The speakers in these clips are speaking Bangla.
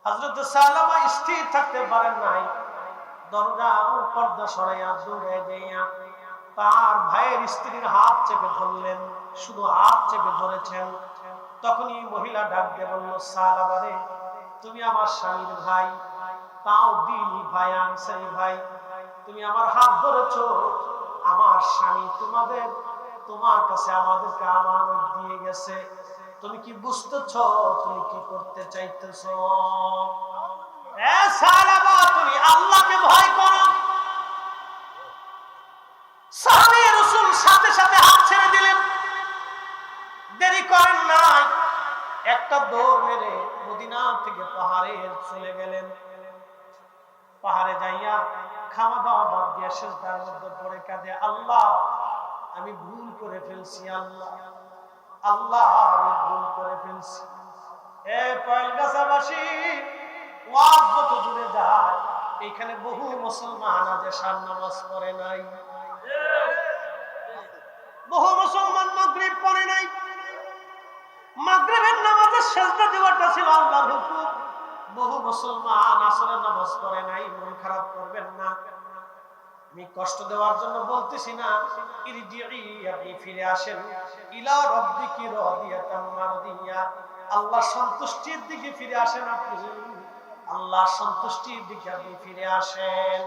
হযরত সালামা স্থির থাকতে পারেন নাই, দরজার পর্দা সরাইয়া দৌড়ে যাইয়া তার ভাইয়ের স্ত্রীর হাত চেপে ধরলেন। শুধু হাত চেপে ধরেছেন, তখনই মহিলা ডাক দিয়ে বলল, সালামা রে, তুমি আমার স্বামীর ভাই, তাও দিনী ভাই, আনসারী ভাই, তুমি আমার হাত ধরেছো। আমার স্বামী তোমার কাছে আমাদেরকে আমানত দিয়ে গেছে, তুমি কি বুঝতেছ তুমি কি করতে চাইতেছ? সালামা, তুমি আল্লাহকে ভয় করো। সাহাবী রাসূল সাথে সাথে হাত ছেড়ে দিলেন, দেরি করেন নাই, একটা দৌড় মেরে মদিনা থেকে পাহাড়ে চলে গেলেন। পাহাড়ে যাইয়া খাওয়া দাওয়া বাদ দিয়ে সিজদার মধ্যে পড়ে কাঁদে, আল্লাহ আমি ভুল করে ফেলছি, আল্লাহ আল্লাহ আমি ভুল করে ফেলছি। পয়েলগাছাবাসী, ওয়াজ যত দূরে যায়, এখানে বহু মুসলমান আছে শান নামাজ পড়ে নাই, বহু মুসলমান মাগরিব পড়ে নাই। মাগরিবের নামাজে সিজদা দেওয়াটা ছিল আল্লাহর হুকুম। বহু মুসলমান আসরের নামাজ পড়ে নাই। মন খারাপ করবেন না, আমি কষ্ট দেওয়ার জন্য বলতেছি না। আপনি ফিরে আসেন, ইলা রাব্বিকি রাদিয়াতাম মারদিয়া, আল্লাহর সন্তুষ্টির দিকে ফিরে আসেন। আপনি আল্লাহর সন্তুষ্টির দিকে আপনি ফিরে আসেন,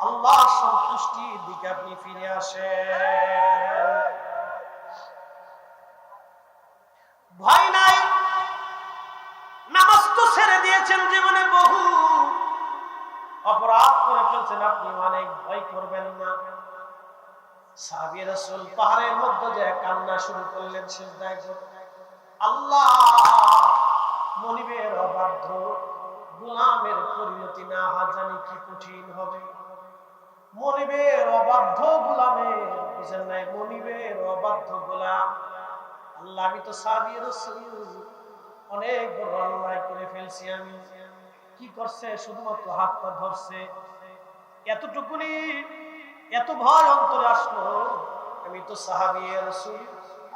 আল্লাহর সন্তুষ্টির দিকে আপনি ফিরে আসেন। ভয় নাই, নামাজ তো ছেড়ে দিয়েছেন, জীবনে বহু অপরাধ করে ফেলছেন, আপনি অনেক ভয় করবেন না। সাহাবী রাসূল পাহাড়ের মধ্যে যে কান্না শুরু করলেন সিজদায় পড়ে, আল্লাহ মনিবের অবাধ্য গোলামের পরিণতি না জানি কি কঠিন হবে। মনিবের অবাধ্য গোলামের, বুঝেন নাই, মনিবের অবাধ্য গোলাম। আল্লাহ আমি তো সাহাবী রাসূল অনেক বড় অন্যায় করে ফেলছি। আমি কি করছে, শুধুমাত্র হাত পা ধরছে, এতটুকুনি এত ভয় অন্তরে আসলো। আমি তো সাহাবী রাসূল,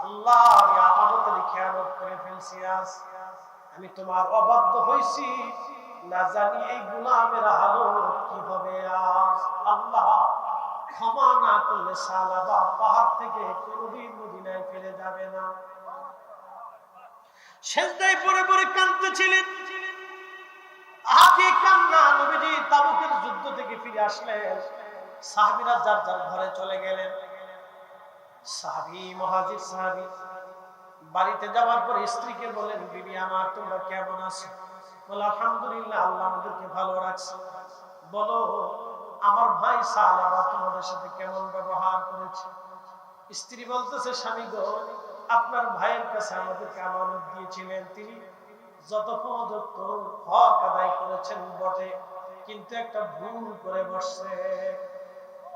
আল্লাহ আমি আমানতের খেয়ানত করে ফেলছি, আজ আমি তোমার অবাধ্য হইছি, না জানি এই গোলামের হালত কি হবে আজ। আল্লাহ ক্ষমা না করলে সালাবা পাহাড় থেকে কোনদিন মদিনায় ফিরে যাবে না। সিজদায় পড়ে পড়ে কাঁদতেছিলেন, আহাকে কান্না। নবীজি তাবুকের যুদ্ধ থেকে ফিরে আসলেন, সাহাবীরা যার যার ঘরে চলে গেলেন। সাহাবী, মুহাজির সাহাবী বাড়িতে যাওয়ার পর স্ত্রীকে বলেন, বিবি আমার তোমরা কেমন আছো? বলে আলহামদুলিল্লাহ, আল্লাহ আমাদেরকে ভালো রাখছে। বলো আমার ভাই সালাবা তোমাদের সাথে কেমন ব্যবহার করেছে? স্ত্রী বলতেছে, স্বামী গো, আপনার ভাইয়ের কাছে আমাদেরকে আমানত দিয়েছিলেন, তিনি যথোপযুক্ত হক আদায় করেছেন বটে, কিন্তু একটা ভুল করে বসছে।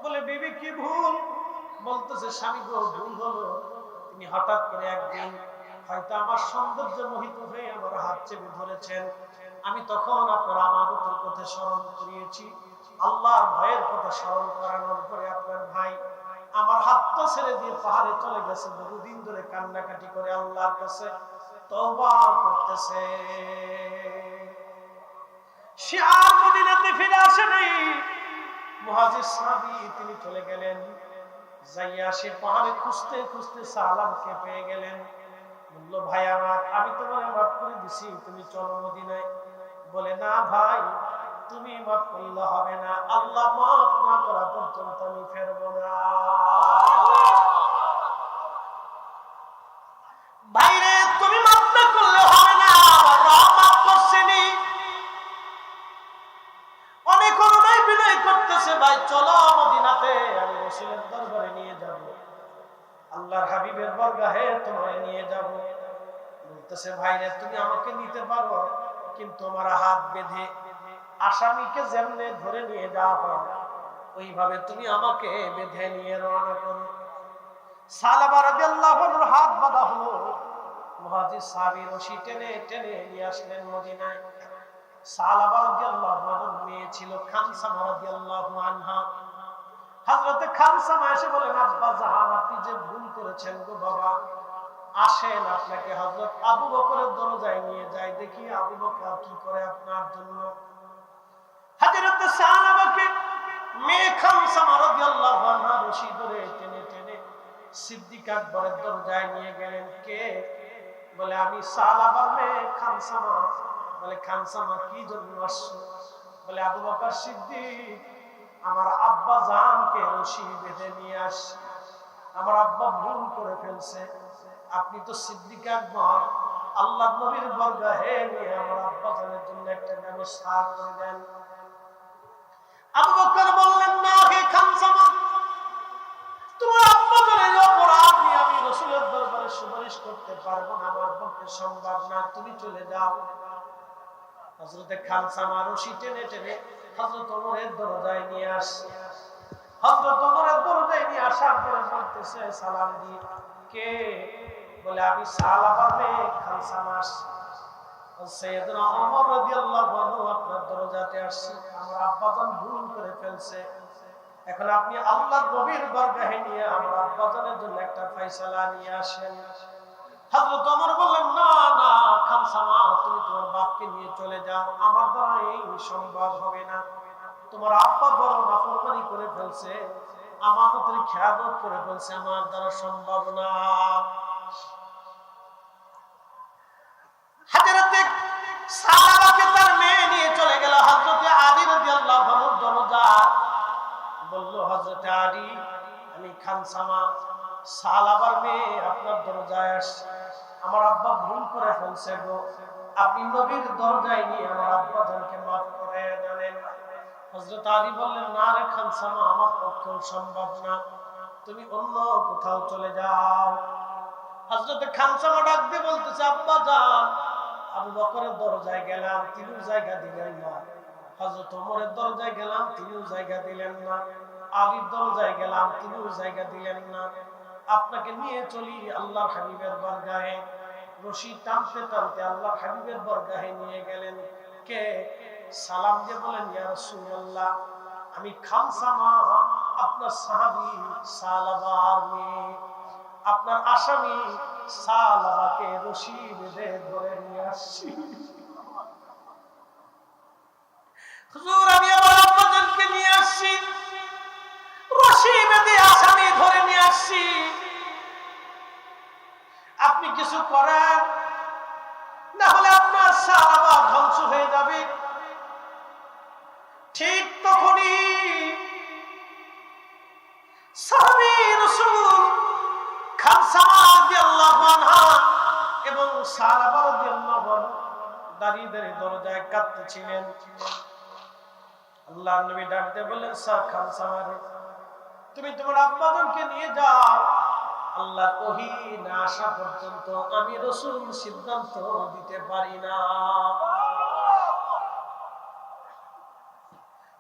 বলে বিবি কি ভুল? বলতেছে, স্বামী গো ভুল হলো, তিনি হঠাৎ করে একদিন হয়তো আমার সৌন্দর্য মোহিত হয়ে আমার হাত চেপে ধরেছেন। আমি তখন আপনার আমানতের কথা স্মরণ করিয়েছি, আল্লাহর ভয়ের কথা স্মরণ করানোর পরে আপনার ভাই আমার হাতটা ছেড়ে দিয়ে পাহাড়ে চলে গেছে। বহুদিন ধরে কান্নাকাটি করে আল্লাহর কাছে তওবা করতেছে। সে আর মদিনাতে ফিরে আসে নাই। মুহাজির সাহাবী তিনি চলে গেলেন, যাইয়া সে পাহাড়ে খুঁজতে খুঁজতে সালামকে পেয়ে গেলেন। বলল, ভাই আমার, আমি তোমার মাফ করে দিছি, তুমি চলো মদিনায়। বলে, না ভাই, তুমি মাফ করলে হবে না, আল্লাহ মাফ না করা পর্যন্ত আমি ফেরবো না। ভাইরে, তুমি মাফ না করলে হবে না, আমার রব মাফ করছেনি। অনেক অনুনয় বিনয় করতেছে, ভাই চলো মদিনাতে, আমি রাসূলের দরবারে নিয়ে যাব, আল্লাহর হাবিবের বরগাহে তোমায় নিয়ে যাব। বলতেছে, ভাইরে তুমি আমাকে নিতে পারো, কিন্তু আমার হাত বেঁধে আসামিকে যেমনে ধরে নিয়ে যাওয়া হয় ওইভাবে তুমি আমাকে বেঁধে নিয়ে রওনা করো। সালাবা রাদিয়াল্লাহু আনহুর হাত বাঁধা হলো। মুহাজির সাহাবী রশি টেনে টেনে নিয়ে আসলেন মদিনায়। সালাবা রাদিয়াল্লাহু আনহুর মেয়ে ছিল খানসামা রাদিয়াল্লাহু আনহা। হযরতে খানসামা এসে বলেন, আব্বা জান, আপনি যে ভুল করেছেন গো বাবা, আসেন আপনাকে হযরত আবু বকরের দরজায় নিয়ে যাই, দেখি আবু বকর কি করে আপনার জন্য। হযরত সালাবাকে মেয়ে খানসামা রাদিয়াল্লাহু আনহা রশি ধরে টেনে টেনে সিদ্দিক আকবরের দরজায় নিয়ে গেলেন। কে? বলে আমি সালাবার মেয়ে খানসামা। বলে খানসামা কি জন্য আসছো? বলে আবু বকর সিদ্দিক, আমার আব্বা জানকে রশি বেঁধে নিয়ে আসছি, আমার আব্বা ভুল করে ফেলছে, আপনি তো সিদ্দিক আকবর, আল্লাহর নবীর বরগাহে নিয়ে আমার আব্বা জানের জন্য একটা ব্যবস্থা করে দেন। আবু বকর বললেন, না হে খানসামা, তোমার আব্বা জানের অপরাধ নিয়ে আমি রাসূলের দরবারে সুপারিশ করতে পারবো না, আমার পক্ষে সম্ভব না, তুমি চলে যাও। হযরত খানসামা রশি টেনে টেনে হযরত ওমরের দরজায় নিয়ে আসছে। হযরত ওমরের দরজায় নিয়ে আসার পরে বলতেছে সালাম দিয়ে, কে? বলে আমি সালাবার মেয়ে খানসামা আসছি। সাইয়েদনা ওমর রাদিয়াল্লাহু আনহু আপনার দরজাতে আসছি, আমার আব্বাজান ভুল করে ফেলছে, এখন আপনি আল্লাহর নবীর দরগাহে নিয়ে আমার আব্বাজানের জন্য একটা ফয়সালা নিয়ে আসেন। হযরত ওমর বললেন, না না খানসামা, তুমি তোমার বাপকে নিয়ে চলে যাও, আমার দ্বারা এই সম্ভব হবে না, তোমার আব্বা বড় নাফরমানি করে ফেলছে, আমানতের খেয়ানত করে ফেলছে, আমার দ্বারা সম্ভব না। হযরতে সালাবাকে তার মেয়ে নিয়ে চলে গেল হযরতে আলী রাদিয়াল্লাহু আনহু দরজা। বলল, হযরতে আলী, আমি খানসামা সালাবার মেয়ে আপনার দরজায় আসছি, আমার আব্বা ভুল করে ফেলছে গো, আপনি নবীর দরজায় নিয়ে আমার আব্বা জানকে মাফ করে দেন। হযরত আলী বললেন, না রে খানসামা, আমার পক্ষে সম্ভব না, তুমি অন্য কোথাও চলে যাও। হযরত খানসামা ডাক দিয়ে বলতেছে, আব্বা জান, আবু বকরের দরজায় গেলাম, তিনিও জায়গা দিলেন না, হযরত ওমরের দরজায় গেলাম, তিনিও জায়গা দিলেন না, আলীর দরজায় গেলাম, তিনিও জায়গা দিলেন না, আপনাকে নিয়ে চলি আল্লাহর হাবিবের বরগাহে। রশি টানতে টানতে আল্লাহর হাবিবের বরগাহে নিয়ে গেলেন। কে? সালাম দিয়ে বলেন, ইয়া রাসূলুল্লাহ, আমি খানসামা, আপনার সাহাবী সালাবার মেয়ে, আপনার আসামি সালাবাকে রশি বেঁধে ধরে নিয়ে আসছি। হুজুর, আমি আমার আব্বাজানকে নিয়ে আসছি, রশি বেঁধে আসামি ধরে নিয়ে আসছি, আপনি কিছু করেন, না হলে আপনার সালাবা ধ্বংস হয়ে যাবে। ঠিক তখনই সাহাবী রাসূল খানসামা রাদিয়াল্লাহু আনহা এবং সালাবা রাদিয়াল্লাহু আনহু দাঁড়িয়ে দাঁড়িয়ে দরজায় কাঁদতেছিলেন। আল্লাহর নবী ডাকতে বললেন, খানসামা রে, তুমি তোমার আব্বাজানকে নিয়ে যাও, আল্লাহর ওহী না আসা পর্যন্ত আমি রাসূল সিদ্ধান্ত দিতে পারি না।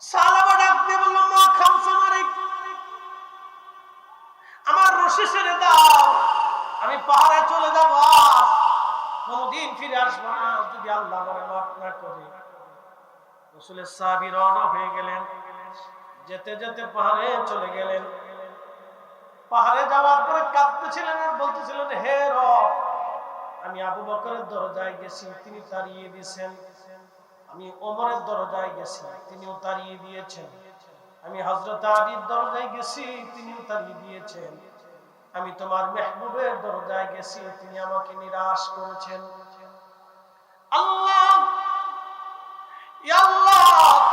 সালাবা ডাকতে বলল, মা খানসামা রে, আমার রশি ছেড়ে দাও, আমি পাহাড়ে চলে যাব, কোনদিন ফিরে আসবো না যদি আল্লাহ আমাকে মাফ না করে। রাসূলের সাহাবী রওনা হয়ে গেলেন, যেতে যেতে পাহাড়ে চলে গেলেন। পাহাড়ে যাওয়ার পরে কাঁদতেছিলেন আর বলতেছিলেন, হে রব, আমি আবু বকরের দরজায় গেছি, তিনি তাড়িয়ে দিয়েছেন, আমি ওমরের দরজায় গেছি, তিনিও তাড়িয়ে দিয়েছেন, আমি হযরত আলীর দরজায় গেছি, তিনিও তাড়িয়ে দিয়েছেন, আমি তোমার মেহবুবের দরজায় গেছি, তিনি আমাকে নিরাশ করেছেন। আল্লাহ, ইয়া আল্লাহ,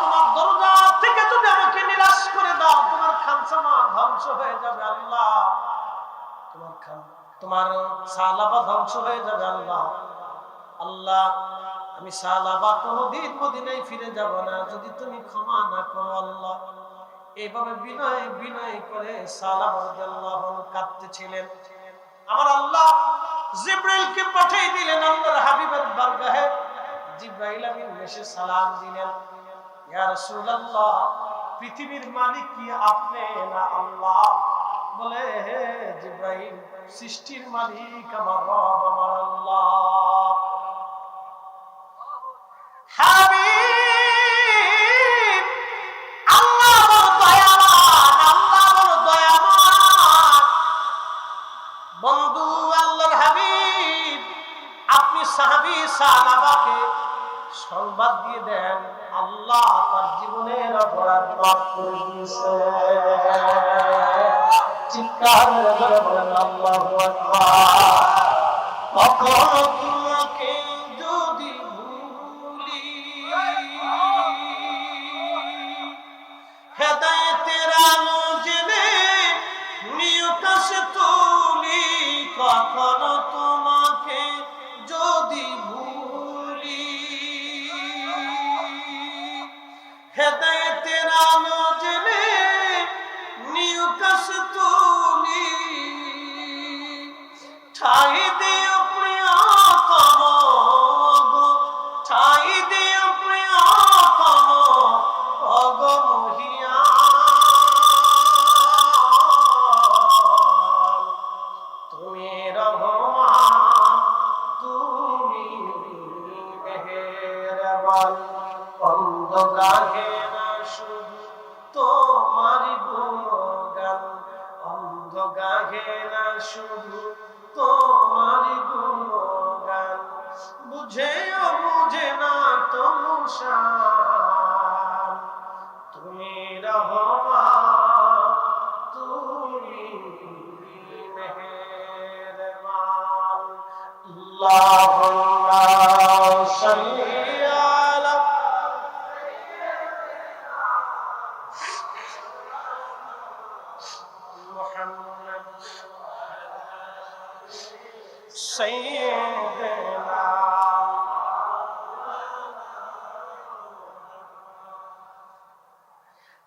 তোমার দরজা থেকে যদি আমাকে নিরাশ করে দাও, তোমার খানসামা ধ্বংস হয়ে যাবে আল্লাহ, তোমার সালাবা ধ্বংস হয়ে যাবে আল্লাহ। আল্লাহ, আমি সালাবা কোনদিন মদিনায় ফিরে যাব না যদি তুমি ক্ষমা না করো আল্লাহ। এইভাবে বিনয় বিনয় করে সালাবা রাদিয়াল্লাহু আনহু কাঁদতেছিলেন। আমার আল্লাহ জিবরাইলকে পাঠিয়ে দিলেন আল্লাহর হাবিবের বারগাহে। জিবরাইল আমিন এসে সালাম দিলেন, ইয়া রাসূলুল্লাহ, পৃথিবীর মালিক কি আপনি না আল্লাহ? বলে, হে জিবরাইল, সৃষ্টির মালিক আমার রব, আমার আল্লাহ। হাবিব, আল্লাহ বড় দয়াবান, আল্লাহ বড় দয়াবান। বন্ধু, আল্লাহর হাবিব সাহাবাকে সংবাদ দিয়ে দেন আল্লাহ তার জীবনের অপরাধ মাফ করে দিয়েছে। চিৎকার করে বলেন আল্লাহু আকবার। কখনো তোমাকে যদি ভুলি হেদায়েতের আলো জেনে নিয়ে কাছে তুলি, কখনো তোমাকে যদি ভুলি হেদায়েতের আলো জেনে নিয়ে কাছে তুলি, ঠাই দিও প্রিয়তম গো, ঠাই দিও প্রিয়তম ওগো মহিয়ান, তুমি রহমান তুমি মেহেরবান, অন্ধ গাহে না শুধু তোমারি গুণগান, অন্ধ গাহে না শুধু তোমারি গুণগান, বুঝেও বুঝে না তনুষান, তুমি রহমান তুমি মেহেরবান। আল্লাহুম্মা সাল্লি আলা মুহাম্মদ সাইয়্যিদিনা।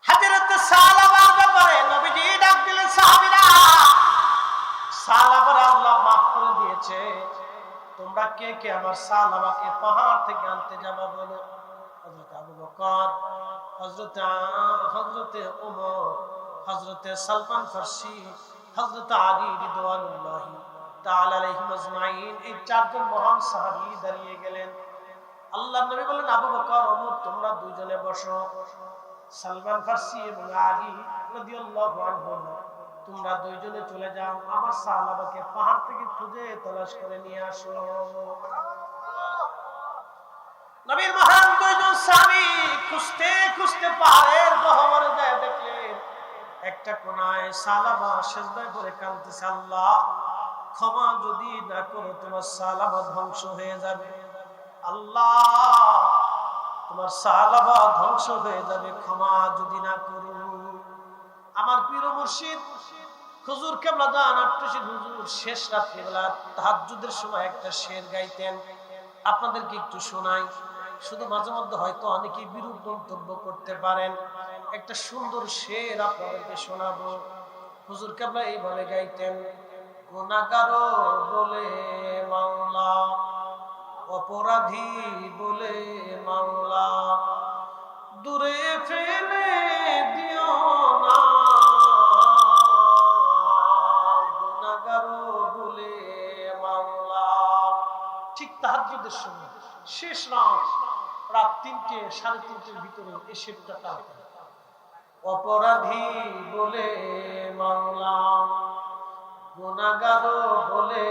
হযরত সালাবার ব্যাপারে নবীজি ডাক দিলেন সাহাবীরা, সালাবার আল্লাহ মাফ করে দিয়েছে, তোমরা কে কে আমার সালাবাকে পাহাড় থেকে আনতে যাবা বলো। হযরত আবু বকর, হযরতে ওমর, হযরতে সালমান ফারসি, হযরত আলী রিদওয়ানুল্লাহি তাআলা আলাইহিম আজমাইন, এই চারজন মহান সাহাবী দাঁড়িয়ে গেলেন। আল্লাহর নবী বললেন আবু বকর ওমর তোমরা দুইজনে বসো, সালমান ফারসি এবং আলী রাদিয়াল্লাহু আনহুম তোমরা দুইজনে চলে যাও, আমার সাহাবাকে পাহাড় থেকে খুঁজে তলাশ করে নিয়ে আসো। নবীর মহান দুইজন সাহাবী খুঁজতে খুঁজতে পাহাড়ের গহ্বরে যায় দেখলেন একটা কোনায় সালাবা সিজদায় পড়ে কাঁদতেছে, আল্লাহ ক্ষমা যদি না করো তোমার সালাবা ধ্বংস হয়ে যাবে, আল্লাহ তোমার সালাবা ধ্বংস হয়ে যাবে, ক্ষমা যদি না করো। আমার পীর মুর্শিদ হুজুর কেবলা দান আট্টশির হুজুর শেষ রাত্রিবেলা তাহাজ্জুদের সময় একটা শের গাইতেন, আপনাদেরকে একটু শোনাই, শুধু মাঝে মধ্যে হয়তো অনেকেই বিরূপ মন্তব্য করতে পারেন, একটা সুন্দর শের আপনাদেরকে শোনাবো। হুজুর কেবলা এইভাবে গাইতেন, গুনাহগার বলে মাওলা, অপরাধী বলে মাওলা, দূরে ফেলে দিও না, গুনাহগার বলে মাওলা। ঠিক তাহাজ্জুদের সময় শেষ রাত 3টে 3:30 ভিতরে এই শেরটা টানতেন, অপরাধী বলে মাওলা, গুনাহগার বলে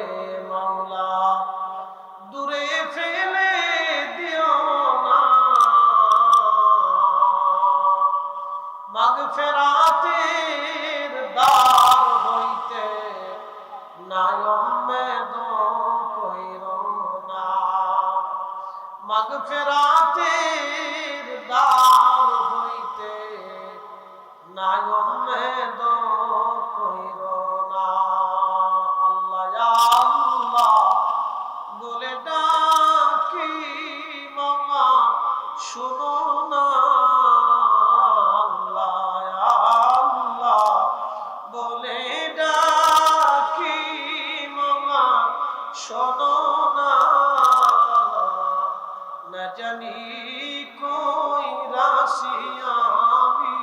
মাওলা, দূরে ফেলে দিও না, মাগফিরাতের দ্বার হইতে নায়ুম্মেদ কইরো না, মাগফিরাতের দ্বার হইতে নায়ুম্মেদ কইরো না। আল্লাহ আল্লাহ বলে ডাকি মামা শোনো না, আল্লাহ আল্লাহ বলে ডাকি মামা শোনো না, না জানি কই রাশি আমি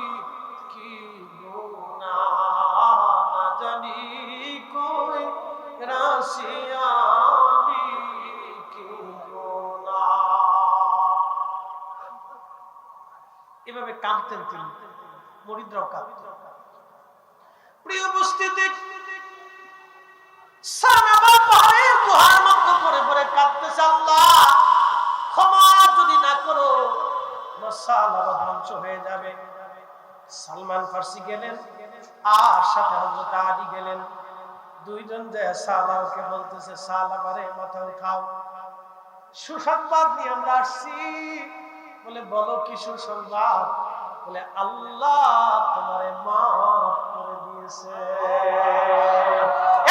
কি গুনাহ, না জানি কই রাশি আমি কি গুনাহ। এভাবে কাঁদতেন তিনি, মুরিদরাও কাঁদতেন। প্রিয় উপস্থিতি, সাহাবা পাহাড়ের গুহার মধ্যে পড়ে পড়ে কাঁদতেছে, আল্লাহ সালাবা ধ্বংস হয়ে যাবে। সালমান ফার্সি গেলেন আর সাথে হযরত আলী গেলেন। দুইজন যে সালাবাকে বলতেছে, সালাবারে মাথা উঠাও, সুসংবাদ নিয়ে আমরা আসছি। বলে বলো কি সুসংবাদ? বলে আল্লাহ তোমারে মাফ করে দিয়েছে।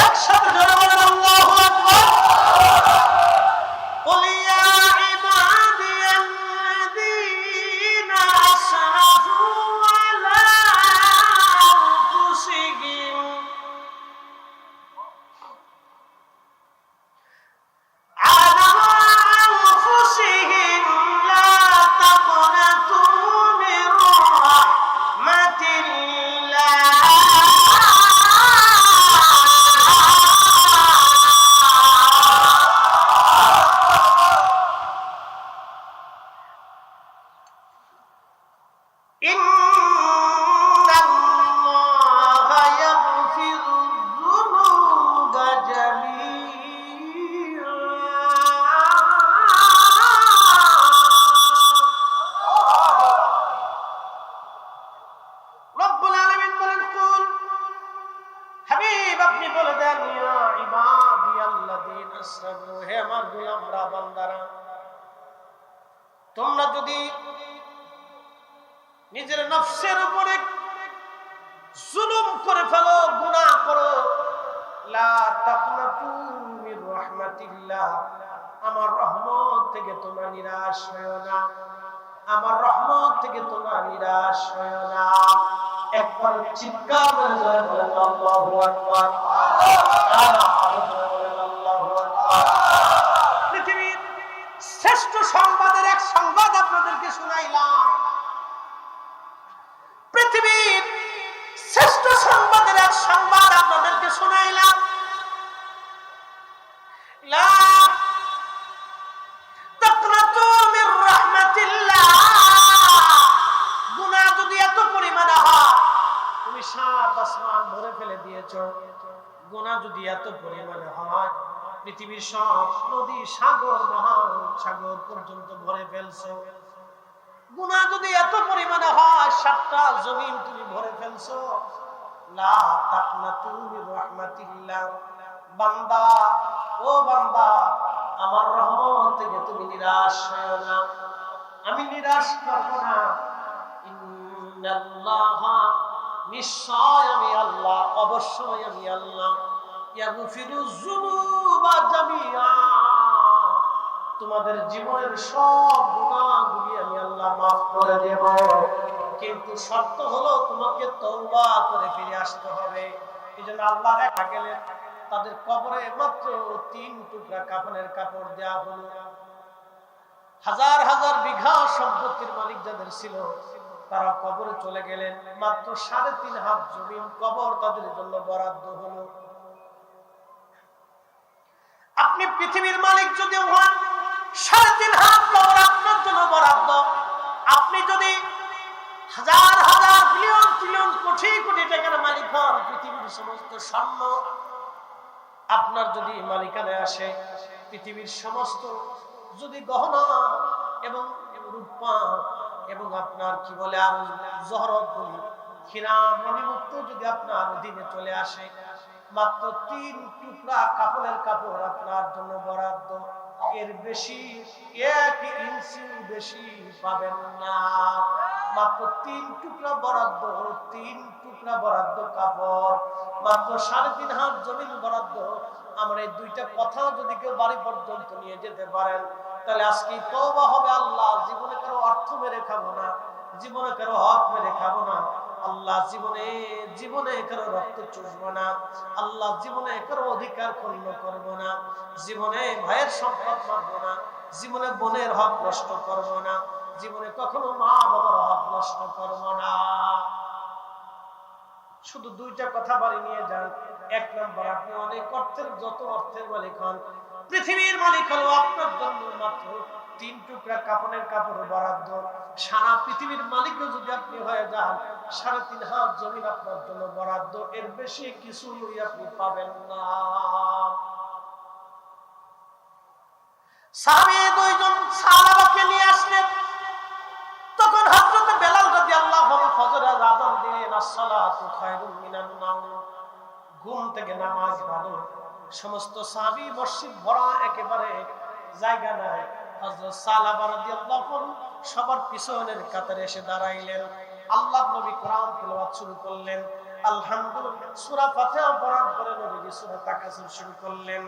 একসাথে জোরে বলেন আল্লাহু আকবার। قل يا عبادي الذين أسرفوا على أنفسهم لا تقنطوا من رحمة الله إن الله يغفر الذنوب جميعا رب العالمين বলেন কুল হাবিব আপনি বলে দেন ইয়া ইবাদিয়াল্লাযীনা আসরাফু, হে আমার গোলামরা বান্দারা, তোমরা যদি নিজের নফসের উপরে জুলুম করে ফেলো, গুনাহ করো, লা তাকনাতু মির রাহমাতিল্লাহ, আমার রহমত থেকে তোমরা নিরাশ হয়ো না, আমার রহমত থেকে তোমরা নিরাশ হয়ো না। একবার চিৎকার করে বলেন আল্লাহু আকবার। আল্লাহু আকবার। পৃথিবীর শ্রেষ্ঠ সংবাদের এক সংবাদ আপনাদেরকে শুনাইলাম। পৃথিবীর শ্রেষ্ঠ সংবাদের এক সংবাদ আপনাদেরকে শুনাইলাম। লা তাকনাতু মির রাহমাতিল্লাহ, গুনাহ যদি এত পরিমাণে হয়, তুমি সাত আসমান ভরে ফেলে দিয়েছো, গুনাহ যদি এত পরিমাণে হয়, পৃথিবীর সব নদী সাগর মহাসাগর পর্যন্ত ভরে ফেলছো, গুনাহ যদি এত পরিমাণে হয়, সাতটা জমিন তুমি ভরে ফেলছো, লা তাকনাতু মির রাহমাতিল্লাহ, বান্দা ও বান্দা, আমার রহমত থেকে তুমি নিরাশ হয়ো না, আমি নিরাশ করব না। ইন্নাল্লাহা, নিশ্চয় আমি আল্লাহ, অবশ্যই আমি আল্লাহ, ইয়াগফিরুয যুনুবা জামিআ, তোমাদের জীবনের সব গুনাহগুলি আমি আল্লাহ মাফ করে দেব, কিন্তু শর্ত হলো তোমাকে তওবা করে ফিরে আসতে হবে। এজন্য আল্লাহ দেখা গেলেন তাদের কবরে মাত্র 3 টুকরা কাফনের কাপড় দেওয়া হলো। হাজার হাজার বিঘা সম্পত্তির মালিক যাদের ছিল, তারা কবরে চলে গেলেন, মাত্র 3.5 হাত জমিন কবর তাদের জন্য বরাদ্দ হলো। আপনি পৃথিবীর মালিক যদি হন, 3.5 হাত কবর আপনার জন্য বরাদ্দ। আপনি যদি হাজার হাজার বিলিয়ন ট্রিলিয়ন কোটি কোটি টাকার মালিক হন, পৃথিবীর সমস্ত স্বর্ণ আপনার যদি মালিকানায় আসে, পৃথিবীর সমস্ত যদি গহনা এবং রূপা এবং আপনার কি বলে আর জহরত বলি, হীরা মণিমুক্ত যদি আপনার অধীনে চলে আসে, মাত্র 3 টুকরা কাপড়ের কাপড় আপনার জন্য বরাদ্দ। এর বেশি 1 ইঞ্চি বেশি পাবেন না। মাত্র 3 টুকরা বরাদ্দ, 3 টুকরা বরাদ্দ কাপড়, মাত্র 3.5 হাত জমিন বরাদ্দ। আমরা এই দুইটা কথা যদি কেউ বাড়ি পর্যন্ত নিয়ে যেতে পারেন, তাহলে আজকে তওবা হবে। আল্লাহ জীবনে কারো অর্থ মেরে খাবো না, জীবনে কারো হক মেরে খাবো না, আল্লাহ জীবনে কারো রক্ত চুষবো না, আল্লাহ জীবনে কারো অধিকার খর্ব করবো না, জীবনে ভাইয়ের সম্পদ মারবো না, জীবনে বোনের হক নষ্ট করবো না, জীবনে কখনো মা বাবার হক নষ্ট করবো না। শুধু দুইটা কথা বাড়ি নিয়ে যান। 1 নম্বর, আপনি অনেক অর্থের, যত অর্থের মালিক হন, পৃথিবীর মালিক হলো আপনার জন্য মাত্র 3 টুকরা কাপড়ের কাপড় বরাদ্দ। সারা পৃথিবীর মালিকও যদি আপনি হয়ে যান, 3.5 হাত জমিন আপনার জন্য বরাদ্দ। এর বেশি কিছুই আপনি পাবেন না। সাহাবী 2 জন সাহাবাকে নিয়ে আসলেন, তখন আসসালাতু খায়রুম মিনান নাওম, ঘুম থেকে নামাজ ভালো। সমস্ত সাহাবী মসজিদ ভরা, একেবারে জায়গা নাই। হযরত সালাবা রাদিয়াল্লাহু আনহু সবার পিছনের কাতারে এসে দাঁড়াইলেন। আল্লাহর নবী কোরআন তেলাওয়াত শুরু করলেন। আলহামদুলিল্লাহ সূরা ফাতিহা পড়ার পরে নবীজি সূরা তাকাসুর শুরু করলেন।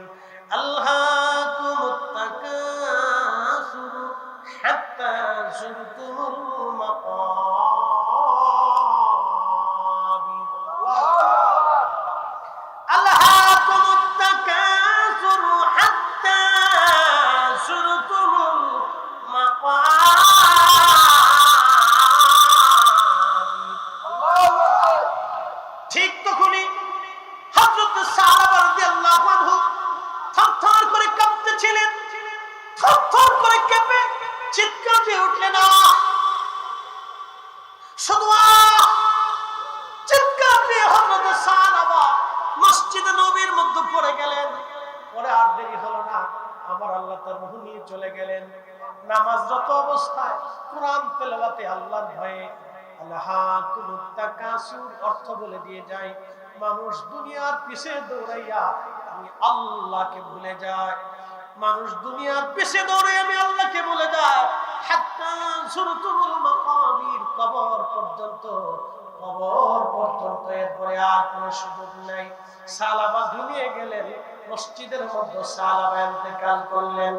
আলহাকুমুত তাকাসুর হাত্তা যুরতুমুল মাকাবির। আলহাকুমুত তাকাসুর হাত্তা যুরতুমুল মাকাবির। ঠিক তখনই হযরত সাহাবা রাদিয়াল্লাহু আনহু থরথর করে কাঁপতেছিলেন। থরথর করে কেঁপে চিৎকার দিয়ে উঠলেন, শুধু চিৎকার দিয়ে হযরত সাহাবা মসজিদে নববীর মধ্যে পড়ে গেলেন। পরে আর দেরি হলো না, আমার আল্লাহ তার রূহ নিয়ে চলে গেলেন। নামাজরত অবস্থায় কোরআন তেলাওয়াতে আল্লাহর ভয়ে আলহাকুমুত তাকাসুর অর্থ বলে দিয়ে যায়, মানুষ দুনিয়ার পিছে দৌড়াইয়া আমি আল্লাহকে ভুলে যায়। মানুষ দুনিয়ার পিছে দৌড়ে আমি আল্লাহকে ভুলে যায়। হাত্তা যুরতুমুল মাকাবির, কবর পর্যন্ত, কবর পর্যন্ত। এরপরে আর কোনো সুযোগ নাই। সালাবা ঘুমিয়ে গেলেন। মসজিদের মধ্যে সালাবা ইন্তেকাল করলেন।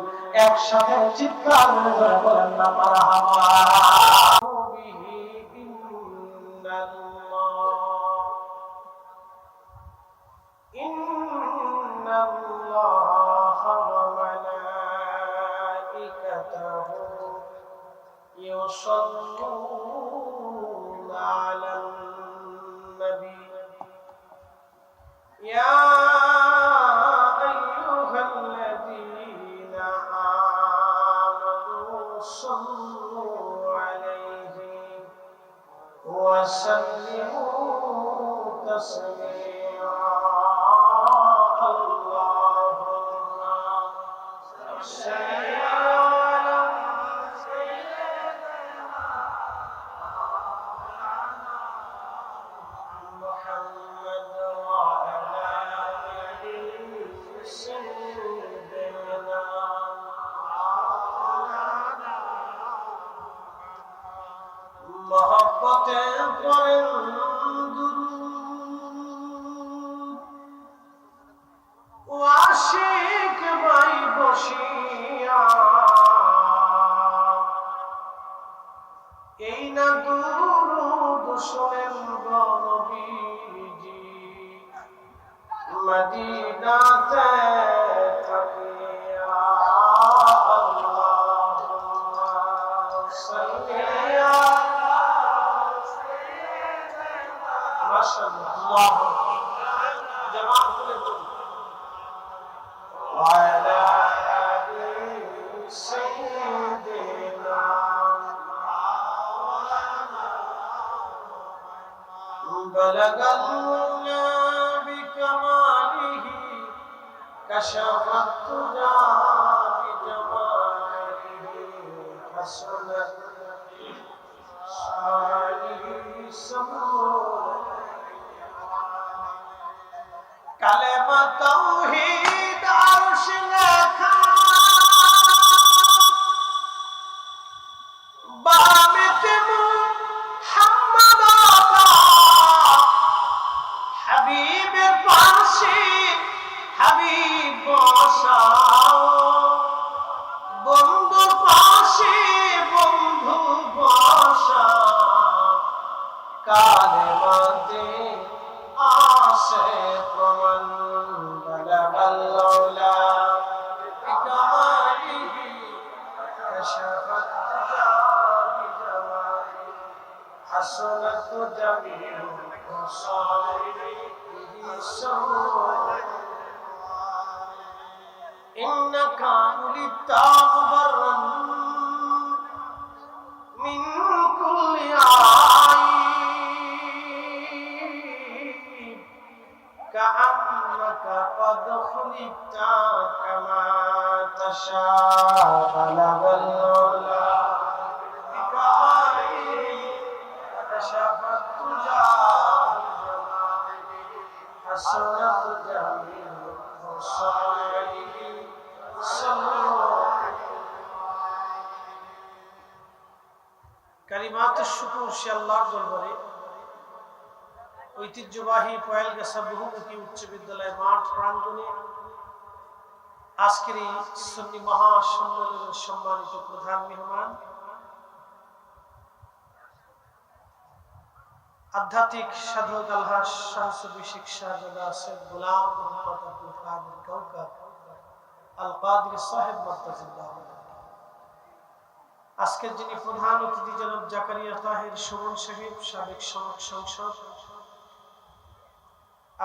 একসাথে চিৎকার করে বলেন না মারহাবা। يصلون على النبي يا أيها الذين آمنوا صلوا عليه وسلموا تسليما اللهم صل মহব্বতে পড়েন দুরূদ, আশিক ভাই বসিয়া এই না দুরূদ শোনেন গো নবীজি মদিনাতে থাকিয়া। আল্লাহুম্মা সাল্লি মাশাআল্লাহ জামাত বলে বলুন ওয়ালা আলি সাইয়্যিদিনা বালাগাল বিকামালিহি কাশাফাত তুজা বিজামালিহি হাসানাত শানিহি সামূ কালেমা তাওহীদ আরশ লেখা বামিতে মুহাম্মদ হাবিবের পাশে হাবিব বসাও, বন্ধুর পাশে বন্ধু বসাও, কালেমাতে আসে প্রমাণ বালাগাল উলা বিকামালিহি কাশাফাত তুজা বিজামালিহি হাসানাত জামিউ খসালিহি সাওয়া ইন্নাকা উলিতা মুবাররান মিন কুল্লি كأنك قد خلقت كما تشاء بلغ العلا بكماله كشف الدجى কালিমাতুশ শুকর সে আল্লাহর দরবারে ঐতিহ্যবাহী পয়েলগাছা বহুমুখী উচ্চ বিদ্যালয় মাঠ প্রাঙ্গণে আজকের এই সুন্নি মহাসম্মেলনের সম্মানিত প্রধান মেহমান আধ্যাত্মিক সাধক আলহাজ শামসুদ্দিন শাহজাদা সৈয়দ গোলাম মোহাম্মদ আব্দুল কাদের কাউকাব আল কাদরি সাহেব মাদ্দাজিল্লাহ, আজকের যিনি প্রধান অতিথি জনাব জাকারিয়া তাহের সুমন সাহেব সাবেক সমাজ সংসদ,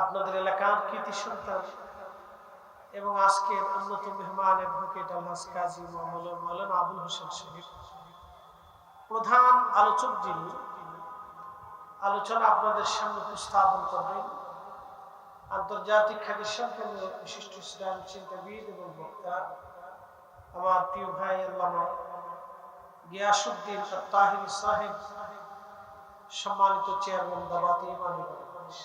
আপনাদের এলাকার কৃতি সন্তান এবং আজকের অন্যতম মেহমান অ্যাডভোকেট আলহাজ কাজী মাওলানা আবুল হোসেন সাহেব, প্রধান আলোচক যিনি আলোচনা আপনাদের সামনে উপস্থাপন করবেন আন্তর্জাতিক খ্যাতি সম্পন্ন বিশিষ্ট ইসলামী চিন্তাবিদ এবং বক্তা আমার প্রিয় ভাই আল্লামা গিয়াসউদ্দিন তাহিরি সাহেব, সম্মানিত চেয়ারম্যান দাওয়াতে ইমানি বাংলাদেশ।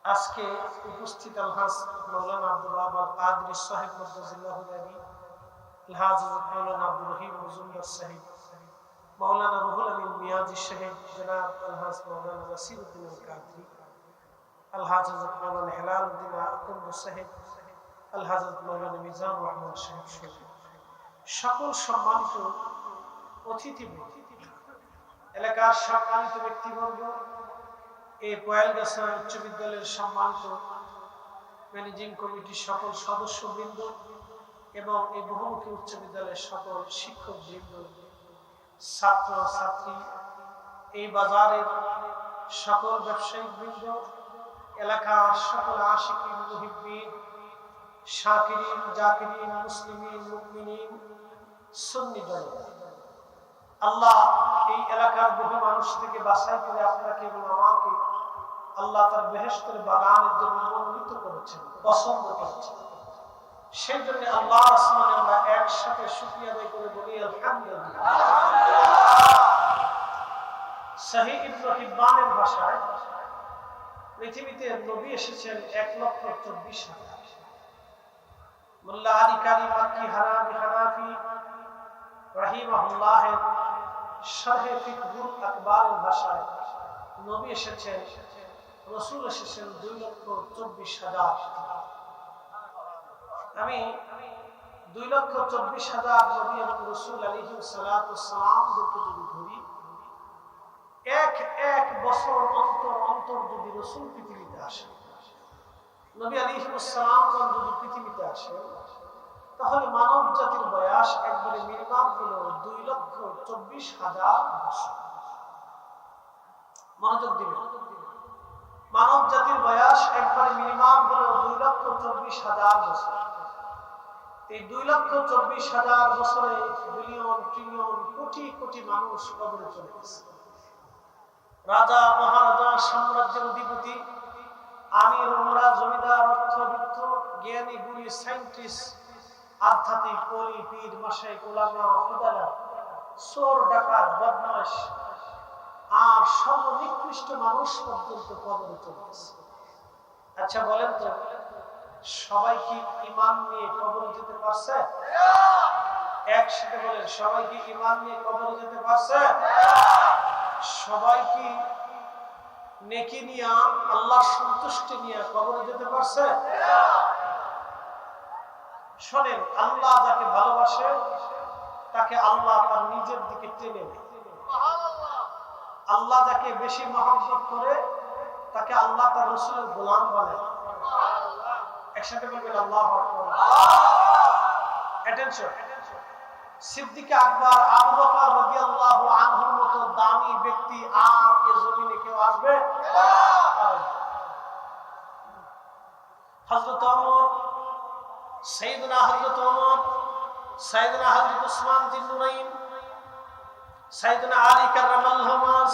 আজকে উপস্থিত আলহাজ মাওলানা আব্দুল ওয়াহাব আল কাদরি সাহেব মাদ্দাজিল্লাহু আলী, আলহাজ মাওলানা আব্দুর রহিম মজুমদার সাহেব, মাওলানা রুহুল আমিন মিয়াজি সাহেব, জনাব আলহাজ মাওলানা নাসিরউদ্দিন আল কাদরি, আলহাজ মাওলানা হেলালউদ্দিন আকন্দ সাহেব, আলহাজ মাওলানা মিজানুর রহমান সাহেব সহ সকল সম্মানিত অতিথিবৃন্দ, এলাকার সম্মানিত ব্যক্তিবর্গ, এই পয়েলগাছা উচ্চ বিদ্যালয়ের সম্মানিত ম্যানেজিং কমিটির সকল সদস্যবৃন্দ এবং এই বহুমুখী উচ্চ বিদ্যালয়ের সকল শিক্ষকবৃন্দ, ছাত্র ছাত্রী, এই বাজারের সকল ব্যবসায়িক বৃন্দ, এলাকার সকল আশিকিন মুহিব্বিন শাকিরিন জাকিরিন মুসলিমিন মুমিনিন সুন্নি জনতা, আল্লাহ এই এলাকার বহু মানুষ থেকে বাছাই করে আপনাকে এবং আমাকে আল্লাহ তার বেহেশতের বাগানের জন্য মনোনীত করেছেন, পছন্দ করেছেন। সেই জন্য আল্লাহ আসমানে আমরা একসাথে শুকরিয়া আদায় করে বলি আলহামদুলিল্লাহ। সহিহ ইবনে হিব্বানের ভাষায় পৃথিবীতে নবী এসেছেন 1,24,000। মোল্লা আলী কারি মাক্কি হানাফি রাহিমাহুল্লাহের শারহে ফিকহুল আকবারের ভাষায় নবী এসেছেন, রাসূল এসেছেন 2,24,000। আমি 2,24,000 নবী এবং রাসূল আলাইহিস সালাতু ওয়াস সালামকে যদি ধরি, এক বছর অন্তর অন্তর যদি রাসূল পৃথিবীতে আসে, নবী আলাইহিস সালাম যদি পৃথিবীতে আসে, তাহলে মানব জাতির বয়স একবারে মিনিমাম হলো 2,24,000 বছর। মনোযোগ দিবেন, মানব জাতির বয়স একবারে মিনিমাম হলো 2,24,000 বছর। এই 2,24,000 বছরে বিলিয়ন ট্রিলিয়ন কোটি কোটি মানুষ কবরে চলে গেছে। রাজা মহারাজা সাম্রাজ্যের অধিপতি আমির উমরা জমিদার অর্থবিত্ত জ্ঞানী গুণী সায়েন্টিস্ট আধ্যাত্মিক কলি পীর মাশায়েখ উলামা ফুদালা চোর ডাকাত বদমাশ আর সর্বনিকৃষ্ট মানুষ পর্যন্ত কবরে চলে গেছে। আচ্ছা বলেন তো, সবাই কি ঈমান নিয়ে কবরে যেতে পারছে? একসাথে বলেন, সবাই কি ঈমান নিয়ে কবরে যেতে পারছে? সবাই কি নেকি নিয়ে আল্লাহর সন্তুষ্টি নিয়ে কবরে যেতে পারছে? শোনেন, আল্লাহ যাকে ভালোবাসে তাকে আল্লাহ তার নিজের দিকে টেনে নেয়। আল্লাহ যাকে বেশি মহব্বত করে তাকে আল্লাহ তার রাসূলের গোলাম বানায়। একসাথে বলবেন আল্লাহু আকবার। অ্যাটেনশন, সিদ্দিক আকবর আবু বকর রাদিয়াল্লাহু আনহুর মতো দামি ব্যক্তি আর এই জমিনে কেউ আসবে? হযরত ওমর, সাইয়েদনা হযরত ওমর, সাইয়েদনা হযরত উসমান যিন্নুরাইন, সাইয়েদনা আলী কাররামাল্লাহু ওয়াজ,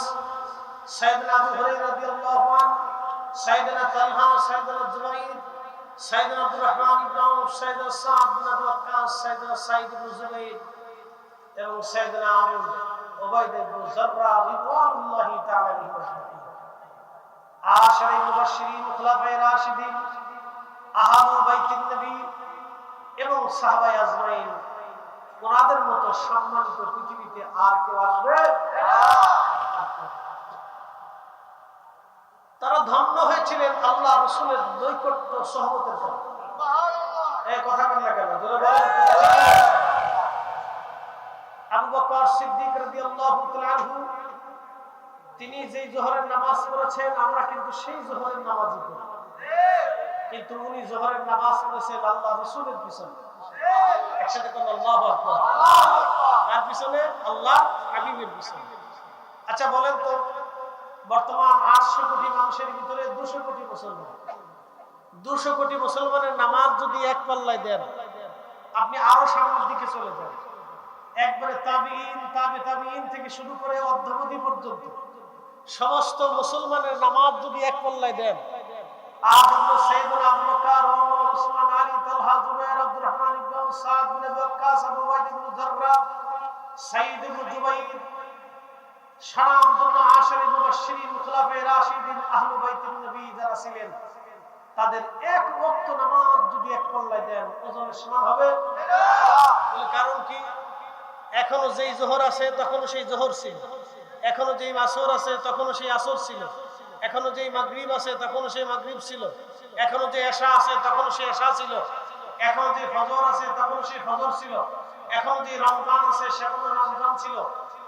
সাইয়েদনা আবু হুরায়রা রাদিয়াল্লাহু আনহু, সাইয়েদনা তালহা, সাইয়েদনা জুবাইর, সাইয়েদনা আব্দুর রহমান ইবনে আউফ, সাইয়েদনা সাদ বিন আবি ওয়াক্কাস, সাইয়েদনা সাঈদ ইবনে জুবাইর এবং সাইয়েদনা আবু উবাইদা ইবনে জাররাহ রাদিয়াল্লাহু তাআলা আনহুম। আশারে মুবাশশিরিন, খুলাফায়ে রাশিদিন, আহলু বাইতুন নবী এবং সাহাবায়ে আজমাইন ওনাদের মতো সম্মানিত পৃথিবীতে আর কেউ আসবে? তারা ধন্য হয়েছিলেন আল্লাহ রাসূলের নৈকট্য সহবতের কারণে। এই কথা বলেন না কেন? জোরে বলেন। আবু বকর সিদ্দিক রাদিয়াল্লাহু তাআলা আনহু তিনি যেই জোহরের নামাজ পড়েছেন আমরা কিন্তু সেই জোহরের নামাজই পড়ি, কিন্তু উনি জোহরের নামাজ পড়েছেন আল্লাহ রাসূলের পিছনে। একসাথে কোন আল্লাহু আকবার। তার পিছনে আল্লাহ হাবিবের পিছনে। আচ্ছা বলেন তো, বর্তমান 800 কোটি মানুষের ভিতরে 200 কোটি মুসলমান, 200 কোটি মুসলমানের নামাজ যদি এক পাল্লায় দেন, আপনি আরো সামনের দিকে চলে যান, একবারে তাবিঈন তাবিঈন থেকে শুরু করে অদ্যাবধি পর্যন্ত সমস্ত মুসলমানের নামাজ যদি এক পাল্লায় দেন, আবু সাইয়্যিদুনা আবু বকর, ওমর, উসমান, আলী, তালহা, জুবাইর, আব্দুর রহমান ইবনে আউফ, সাদ বিন আবি ওয়াক্কাস, আবু ওয়াইদ ইবনে জাররাহ, সাঈদ ইবনে জুবাইর, সানামদুল্লাহ আশারি মুবাশশিরিন, খুলাফায়ে রাশিদিন, আহলে বাইতুন নবী যারা ছিলেন, তাদের এক ওয়াক্ত নামাজ যদি এক পাল্লায় দেন, ওজনের সমান হবে না। কারণ কি? এখনো যেই জোহর আছে তখনও সেই জোহর ছিল, এখনো যেই আসর আছে তখনও সেই আসর ছিল, এখনো যেই মাগরিব আছে তখনও সেই মাগরিব ছিল, এখনো যে এশা আছে তখনও সেই এশা ছিল, এখনো যে ফজর আছে তখনও সেই ফজর ছিল, এখনো যে রমজান আছে সেখনো রমজান ছিল,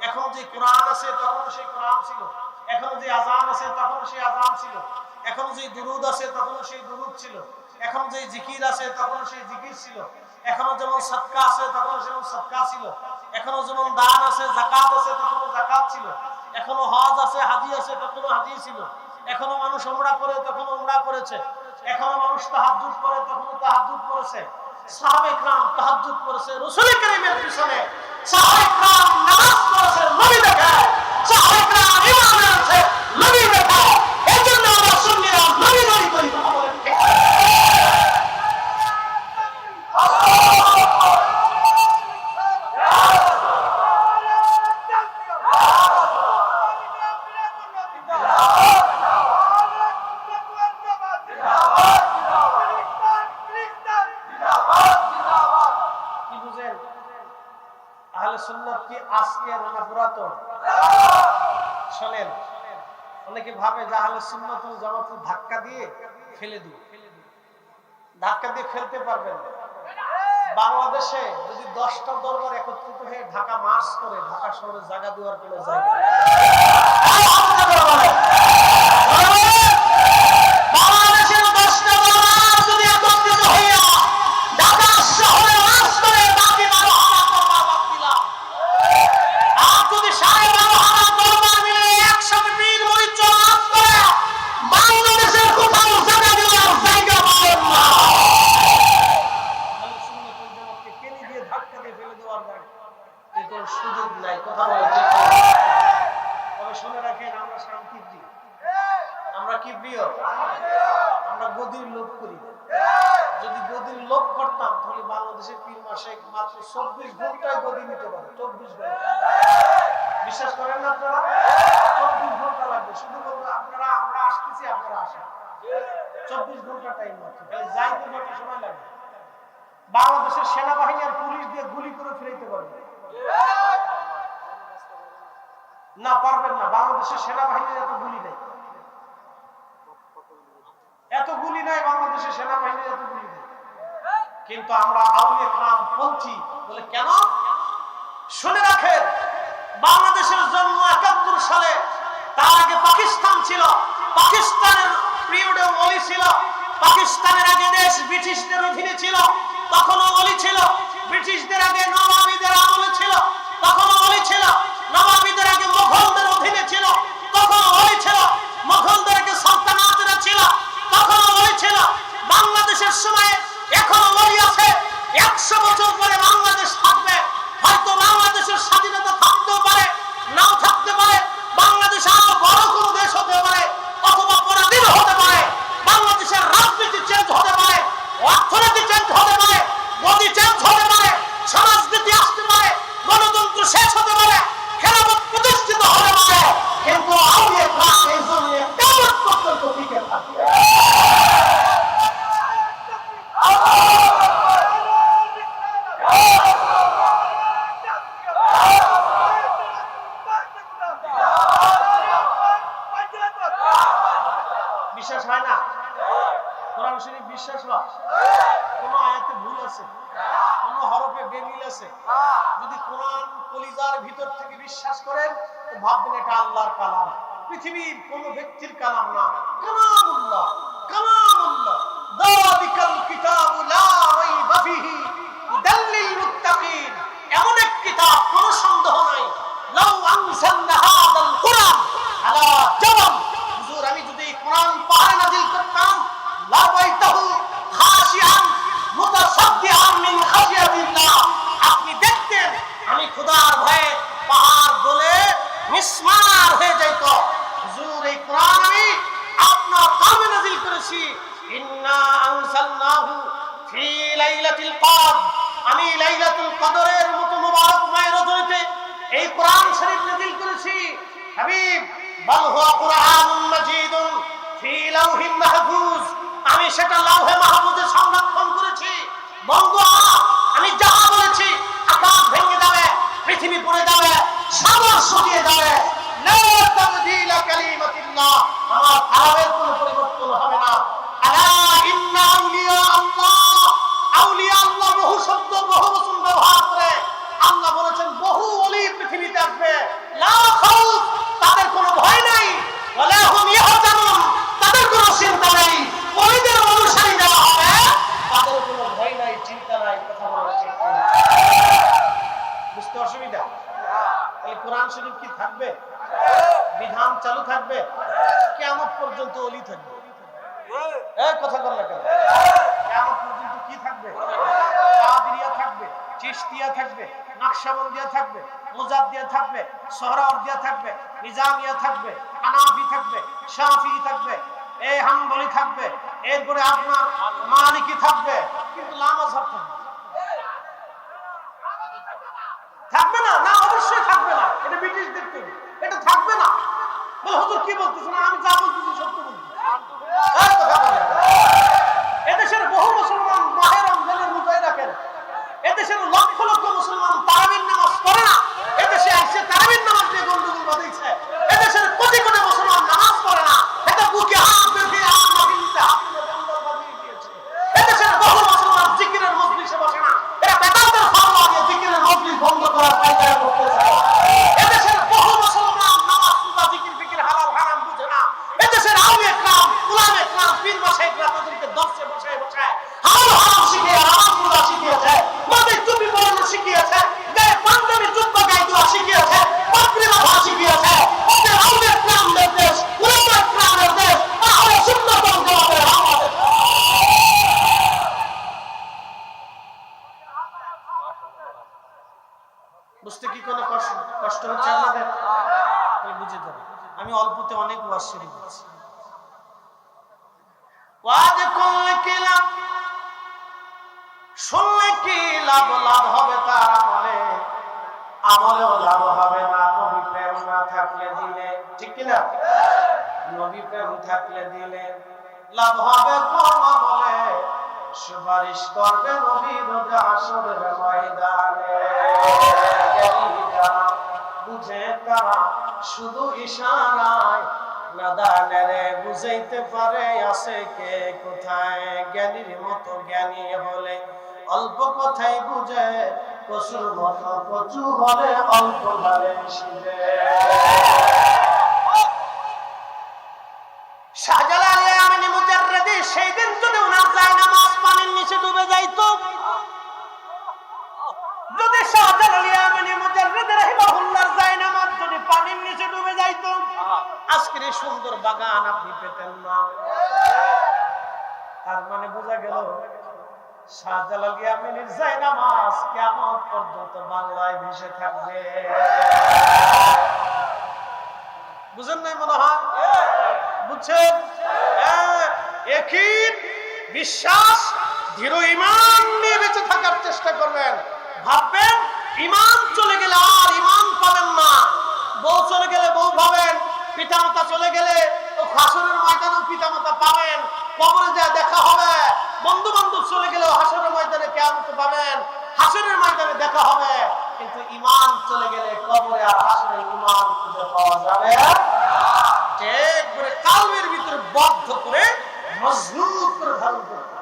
এখনো যে কোরআন আছে তখনও সেই কোরআন ছিল, এখনো যে আযান আছে তখনও সেই আযান ছিল, এখনো যে দুরূদ আছে তখনও সেই দুরূদ ছিল, এখন যে জিকির আছে তখনও সেই জিকির ছিল, এখনো যেমন সাদকা আছে তখনও যেমন সাদকা ছিল, এখনো যেমন দান আছে যাকাত আছে তখনও যাকাত ছিল, এখনো হজ আছে হাজি আছে তখনও হাজি ছিল, এখনো মানুষ উমরা করে তখনও উমরা করেছে, এখনো মানুষ তাহাজ্জুদ করে তখনও তাহাজ্জুদ করেছে। সাহাবায়ে کرام তাহাজ্জুদ করেছে রাসূল কারীমের পিছনে, সাহাবায়ে کرام নামাজ পড়েছে নবী দেখে, সাহাবায়ে کرام ঈমান আনছে নবী দেখে। এজন্য আমরা সুন্নিরা নবী নবী করি। অনেকে ভাবে যে আহলে সুন্নাত ওয়াল জামাত ধাক্কা দিয়ে ফেলে দিই, ধাক্কা দিয়ে ফেলতে পারবেন না। বাংলাদেশে যদি 10টা দরবার একত্রিত হয়ে ঢাকা মার্চ করে ঢাকা শহরে জায়গা দেওয়ার কোনো জায়গা নেই। বাংলাদেশের 10টা দরবার যদি একত্রিত হইয়া ঢাকা শহরে মার্চ করে বাকি 12,000 দরবার বাদ দিলাম, আর যদি 12,500 দরবার মিলে একসাথে বীর মরিচ মার্চ করে বাংলাদেশের কোথাও জায়গা দেওয়ার জায়গা পাবেন না। সুযোগ নাই, কথা বলে। তবে শুনে রাখেন, আমরা শান্তিপ্রিয়, আমরা কি প্রিয়? আমরা গদির লোভ করি। যদি গদির লোভ করতাম তাহলে বাংলাদেশের পীর মাসে মাত্র 24 ঘন্টায় গদি নিতে পারে। 24 ঘন্টা, বিশ্বাস করেন না আপনারা? 24 ঘন্টা লাগবে। শুধু বলবো আপনারা, আমরা আসতেছি, আপনারা আসেন। 24 ঘন্টা টাইম মাত্র, যাইতে কত সময় লাগবে? বাংলাদেশের সেনাবাহিনী আর পুলিশ দিয়ে গুলি করে ফিরাইতে পারবে না? পারবেন না। বাংলাদেশের সেনাবাহিনীর এত গুলি নেই, এত গুলি নাই বাংলাদেশের সেনাবাহিনীর, এত গুলি নেই। কিন্তু আমরা আউলিয়া کرام পন্থী বলে কেন? শুনে রাখেন, বাংলাদেশের জন্ম 71 সালে, তার আগে পাকিস্তান ছিল, পাকিস্তানের পিরিয়ডে ওলি ছিল, পাকিস্তানের আগে দেশ ব্রিটিশদের অধীনে ছিল, তখনও ওলি ছিল। ব্রিটিশদের আগে নবাবীদের আমলে ছিল, তখনও ওলি ছিল। নবাবীদের আগে মুঘলদের অধীনে ছিল, তখনও ওলি ছিল। মুঘলদের আগে সালতানাতরা ছিল, তখনও ওলি ছিল। বাংলাদেশের সময়ে এখনো ওলি আছে। 100 বছর পরে বাংলাদেশ থাকবে, হয়তো বাংলাদেশের স্বাধীনতা থাকতেও পারে, নাও থাকতে পারে। বাংলাদেশ আরো বড় কোনো দেশ হতে পারে, অথবা পরাধীন হতে পারে। বাংলাদেশের রাজনীতি চেঞ্জ হতে পারে, অর্থনীতি চেঞ্জ হতে পারে, গতি চেঞ্জ হতে পারে, সমাজনীতি আসতে পারে, গণতন্ত্র শেষ হতে পারে, খেলাফত শরীফ বিশ্বাস হয়? কোন আয়াতে ভুল আছে? কোন হরফে বেমিল আছে? যদি কোরআন কলিজার ভিতর থেকে বিশ্বাস করেন তো ভাববেন এটা আল্লাহর কালাম, পৃথিবীর কোন ব্যক্তির কালাম না, কালামুল্লাহ, কালামুল্লাহ। যালিকাল কিতাবু লা রাইবা ফীহি হুদাল লিল মুত্তাকিন। এমন এক কিতাব, কোনো সন্দেহ নাই। লাউ আনজালনা হাযাল কুরআন আলা জাবাল, হুজুর আমি যদি কোরআন পাহাড়ে নাযিল করতাম, লারাইতাহু খাশিআন মুতাসাদ্দিআন মিন খাশিয়াতিল্লাহ, আপনি দেখতেন আমি খোদার ভয়ে পাহাড় গলে মিসমার হয়ে যাইত। হুজুর এই কোরআন আমি আপনার কলবে নাযিল করেছি। ইন্না আনজালনাহু ফি লাইলাতিল কদর, আমি লাইলাতুল কদরের মতো মুবারকময় রজনীতে এই কোরআন শরীফ নাযিল করেছি। হাবিব বাল হুয়া কুরআনুন মাজিদুন ফি লাউহিন মাহফুজ, আমি সেটা লাউহে মাহফুজে সংরক্ষণ করেছি। বন্ধু আমি যা বলেছি আকাশ ভেঙে যাবে, পৃথিবী পড়ে যাবে, সাগর শুকিয়ে যাবে, লা তাবদীলা কালিমাতিল্লাহ, আমার কালামের কোনো পরিবর্তন হবে না। আলা ইন্না আউলিয়া আল্লাহ, আউলিয়া আল্লাহ বহু শব্দ বহু বচন ব্যবহার করে। আল্লাহ বলেছেন বহু ওলি পৃথিবীতে আসবে, লা খাউফ, তাদের কোনো ভয় নাই, ওয়ালা হুম ইয়াহজানুন, তাদের কোনো চিন্তা নাই। ওলিদের অনুসারী যারা হবে তাদের কোনো ভয় নাই, চিন্তা নাই। কথা বলা ঠিক না? বুঝতে অসুবিধা? এই কোরআন শরীফ কি থাকবে? বিধান চালু থাকবে, কিয়ামত পর্যন্ত ওলি থাকবে। এই কথা বল না কেন? কিয়ামত পর্যন্ত কি থাকবে? কাদেরিয়া থাকবে, চিশতিয়া থাকবে, নকশবন্দিয়া থাকবে, মুজাদ্দিয়া থাকবে, সোহরাওয়ার্দিয়া থাকবে, নিজামিয়া থাকবে, হানাফি থাকবে, শাফিঈ থাকবে, এই হাম্বলি থাকবে, এরপরে আপনার মালিকি থাকবে, কিন্তু লা মাযহাব থাকবে। থাকবে না? না, অবশ্যই থাকবে না। এটা ব্রিটিশদের তৈরি, এটা থাকবে না। বলে হুজুর কি বলতেছেন? আমি যা বলতেছি সত্য বলতেছি। এদেশের বহু মুসলমান মাহে রমজানের রোজায় রাখেন, এদেশের লক্ষ লক্ষ মুসলমান তারাবির নামাজ পড়ে না। এদেশে এসে তারাবির নামাজ নিয়ে গন্ডগোল বাঁধাইছে। এদেশের কোটি কোটি মুসলমান নামাজ পড়ে না, এটা বুকে হাত বেঁধে হাত মাটিতে হাত তুলে গন্ডগোল বাঁধিয়ে দিয়েছে। এদেশের বহু মুসলমান জিকিরের মজলিসে বসে না, এরা বেদান্তের ফাতোয়া দিয়ে জিকিরের মজলিস বন্ধ করার পায়তারা করতেছে। এদেশের বহু মুসলমান নামাজ সুজা জিকির ফিকির হালাল হারাম বুঝে না। এদেশের আউলিয়া کرام, উলামা کرام, পীর মাশায়েখরা তাদেরকে দর্শে বসায় বসায় হালাল হারাম শিখিয়ে নামাজ রোজা শিখিয়েছে, মাথায় টুপি পরানো শিখিয়েছে, গায়ে পাঞ্জাবি জুব্বা গায়ে দেওয়া শিখিয়েছে, পাগড়ি বাঁধা শিখিয়েছে। ওদের আউলিয়া کرامদের দেশ, উলামা کرامদের দেশ, আহলে সুন্নাত ওয়াল জামাতের আমাদের। বুঝতে কি কোনো কষ্ট হচ্ছে আপনাদের? বুঝে যাবে, আমি অল্পতে অনেক ওয়াজ শুরু করছি। ওয়াজ করলে কি লাভ, শুনলে কি লাভ? লাভ হবে তার আমলে, আমলেও লাভ হবে না নবী প্রেম না থাকলে দিলে। ঠিক কিনা? নবী প্রেম থাকলে দিলে লাভ হবে কম আমলে, সুপারিশ করবে নবী রোজ হাসরের ময়দানে। বুঝে তারা শুধু ইশারায়, নাদানেরে বুঝাইতে পারে আছে কে কোথায়। জ্ঞানীর মতো জ্ঞানী হলে অল্প কথাই বুঝে, কচুর মতো কচু হলে অল্প ভাবে শিখে। শাহজালাল আমিনী মুজাররদি সেই দিন যদি ওনার জায়নামাজ পানির নিচে ডুবে যাইতো, যদি শাহজালাল আমিনী মুজাররদি রাহিমাহুল্লাহর জায়নামাজ যদি পানির নিচে ডুবে যাইতো, আজকের এই সুন্দর বাগান আপনি পেতেন না। তার মানে বোঝা গেল শাহজালাল আমিনীর জায়নামাজ কিয়ামত পর্যন্ত বাংলায় ভেসে থাকবে। বুঝেন নাই মনে হয়? বুঝছেন? একই বিশ্বাস, দৃঢ় ঈমান নিয়ে বেঁচে থাকার চেষ্টা করবেন। ভাববেন ঈমান চলে গেলে আর ঈমান পাবেন না। বউ চলে গেলে বউ পাবেন, পিতামাতা চলে গেলে ও হাসরের ময়দানে পিতামাতা পাবেন, কবরে যা দেখা হবে। বন্ধু বান্ধব চলে গেলে হাসরের ময়দানে কিয়ামত পাবেন, হাসরের ময়দানে দেখা হবে। কিন্তু ঈমান চলে গেলে কবরে আর হাসরে ঈমান খুঁজে পাওয়া যাবে না। ঠিক করে কালবের ভিতরে বদ্ধ করে মজবুত করে পালন করতে।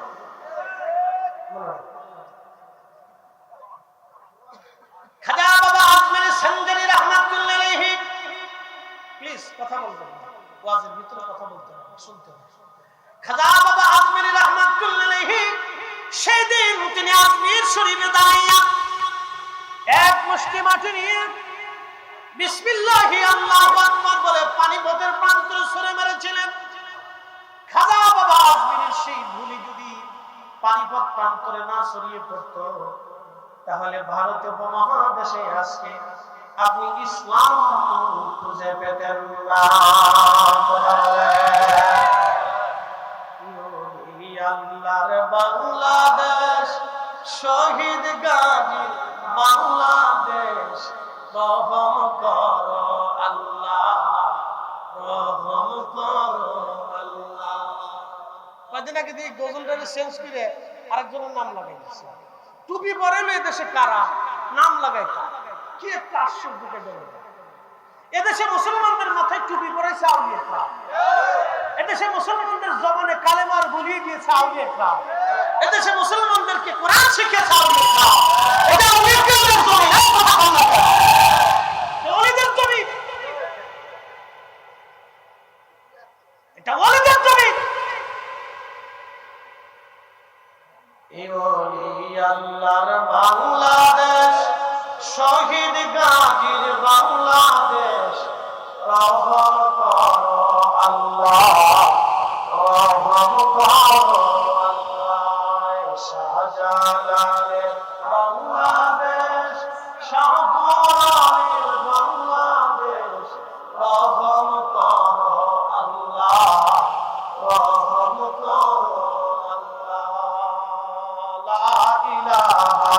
খাজা বাবা আজমির সঞ্জনী রহমাতুল্লাহ আলাইহি, প্লিজ কথা বলবেন না, ওয়াজের ভিতরে কথা বলতে হবে, শুনতে হবে। খাজা বাবা আজমির রহমাতুল্লাহ আলাইহি সেই দিন তিনি আজমির শরীফে দাঁড়াইয়া এক মুষ্টি মাটি নিয়ে বিসমিল্লাহি আল্লাহু আকবার বলে পানিপথের প্রান্তরে ছুঁড়ে মেরেছিলেন। খাজা বাবা আজমিরের সেই ধুলি যদি পানিপথ প্রান্তরে না ছড়িয়ে পড়তো, তাহলে ভারত উপমহাদেশে আজকে আপনি ইসলাম খুঁজে পেতেন না। আল্লাহর বাংলাদেশ, শহীদ গাজী বাংলাদেশ, রহম করো আল্লাহ, রহম করো আল্লাহ। কয়েকদিন আগে দিয়ে গজলটাকে চেঞ্জ করে আরেকজনের নাম লাগাই দিচ্ছে। টুপি পরে এদেশে কারা নাম লাগাইতা, কি একটা আশ্চর্য গেল। এদেশে মুসলমানদের মাথায় টুপি পরেছে আউলিয়া ক্রাম, এদেশে মুসলমানদের জবানে কালেমার বলিয়ে দিয়েছে আউলিয়া ক্রাম, এদেশে মুসলমানদেরকে কোরআন শিখিয়েছে আউলিয়া ক্রাম। এটা আউলিয়া ক্রামের জমি, কথা বল না, ওলিদের জমি, এটা ওলিদের জমি। এই আল্লাহর বাংলাদেশ, শহীদ গাজীর বাংলাদেশ, রহম করো আল্লাহ, রহম করো আল্লাহ। শাহজালালের বাংলাদেশ, শাহপরানের বাংলাদেশ, রহম করো আল্লাহ, রহম করো আল্লাহ। লা ইলাহা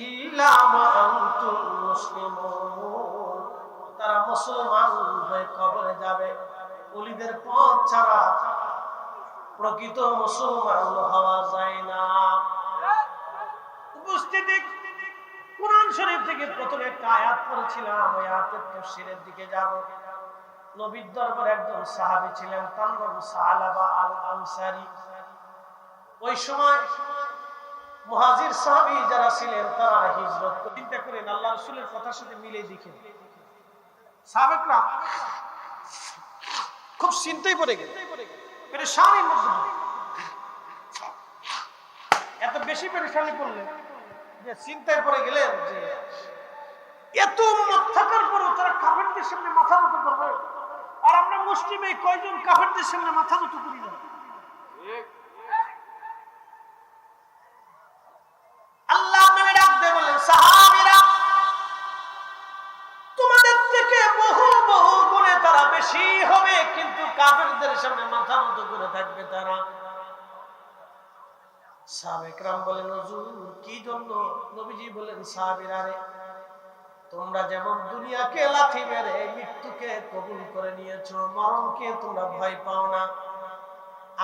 ইল্লা মা আনতুম মুসলিমুন, তারা মুসলমান হয়ে কবরে যাবে। ওলিদের পথ ছাড়া প্রকৃত মুসলমান হওয়া যায় না। উপস্থিতি কুরআন শরীফ থেকে প্রথমে একটা আয়াত পড়েছিলাম, ওই আয়াতের তাফসীরের দিকে যাব। নবীর দরবারে একজন সাহাবী ছিলেন, তার নাম সালাবা আল আনসারী। ওই সময় মুহাজির সাহাবী যারা ছিলেন তারা হিজরত করে। চিন্তা করেন, আল্লাহ রাসূলের কথার সাথে মিলে দেখেন, সাহাবারা খুব চিন্তায় পড়ে গেলেন, পেরেশানির মধ্যে। এত বেশি পেরেশানি পড়লেন যে চিন্তায় পড়ে গেলেন যে এত উম্মত থাকার পরও তারা কাফেরদের সামনে মাথা নত করবে, আর আমরা মুসলিম এই কয়জন কাফেরদের সামনে মাথা নত করি না। আল্লাহ নবী ডাক দিয়ে বললেন, সাহাবীরা তোমাদের থেকে বহু বহু গুণে তারা বেশি হবে, কিন্তু কাফেরদের সামনে মাথা নত করে থাকবে তারা। সাহাবায়ে কেরাম বলেন, হুজুর কি জন্য? নবীজি বলেন, সাহাবীরা রে, তোমরা যেমন দুনিয়াকে লাথি মেরে মৃত্যুকে কবুল করে নিয়েছো, মরণকে তোমরা ভয় পাও না,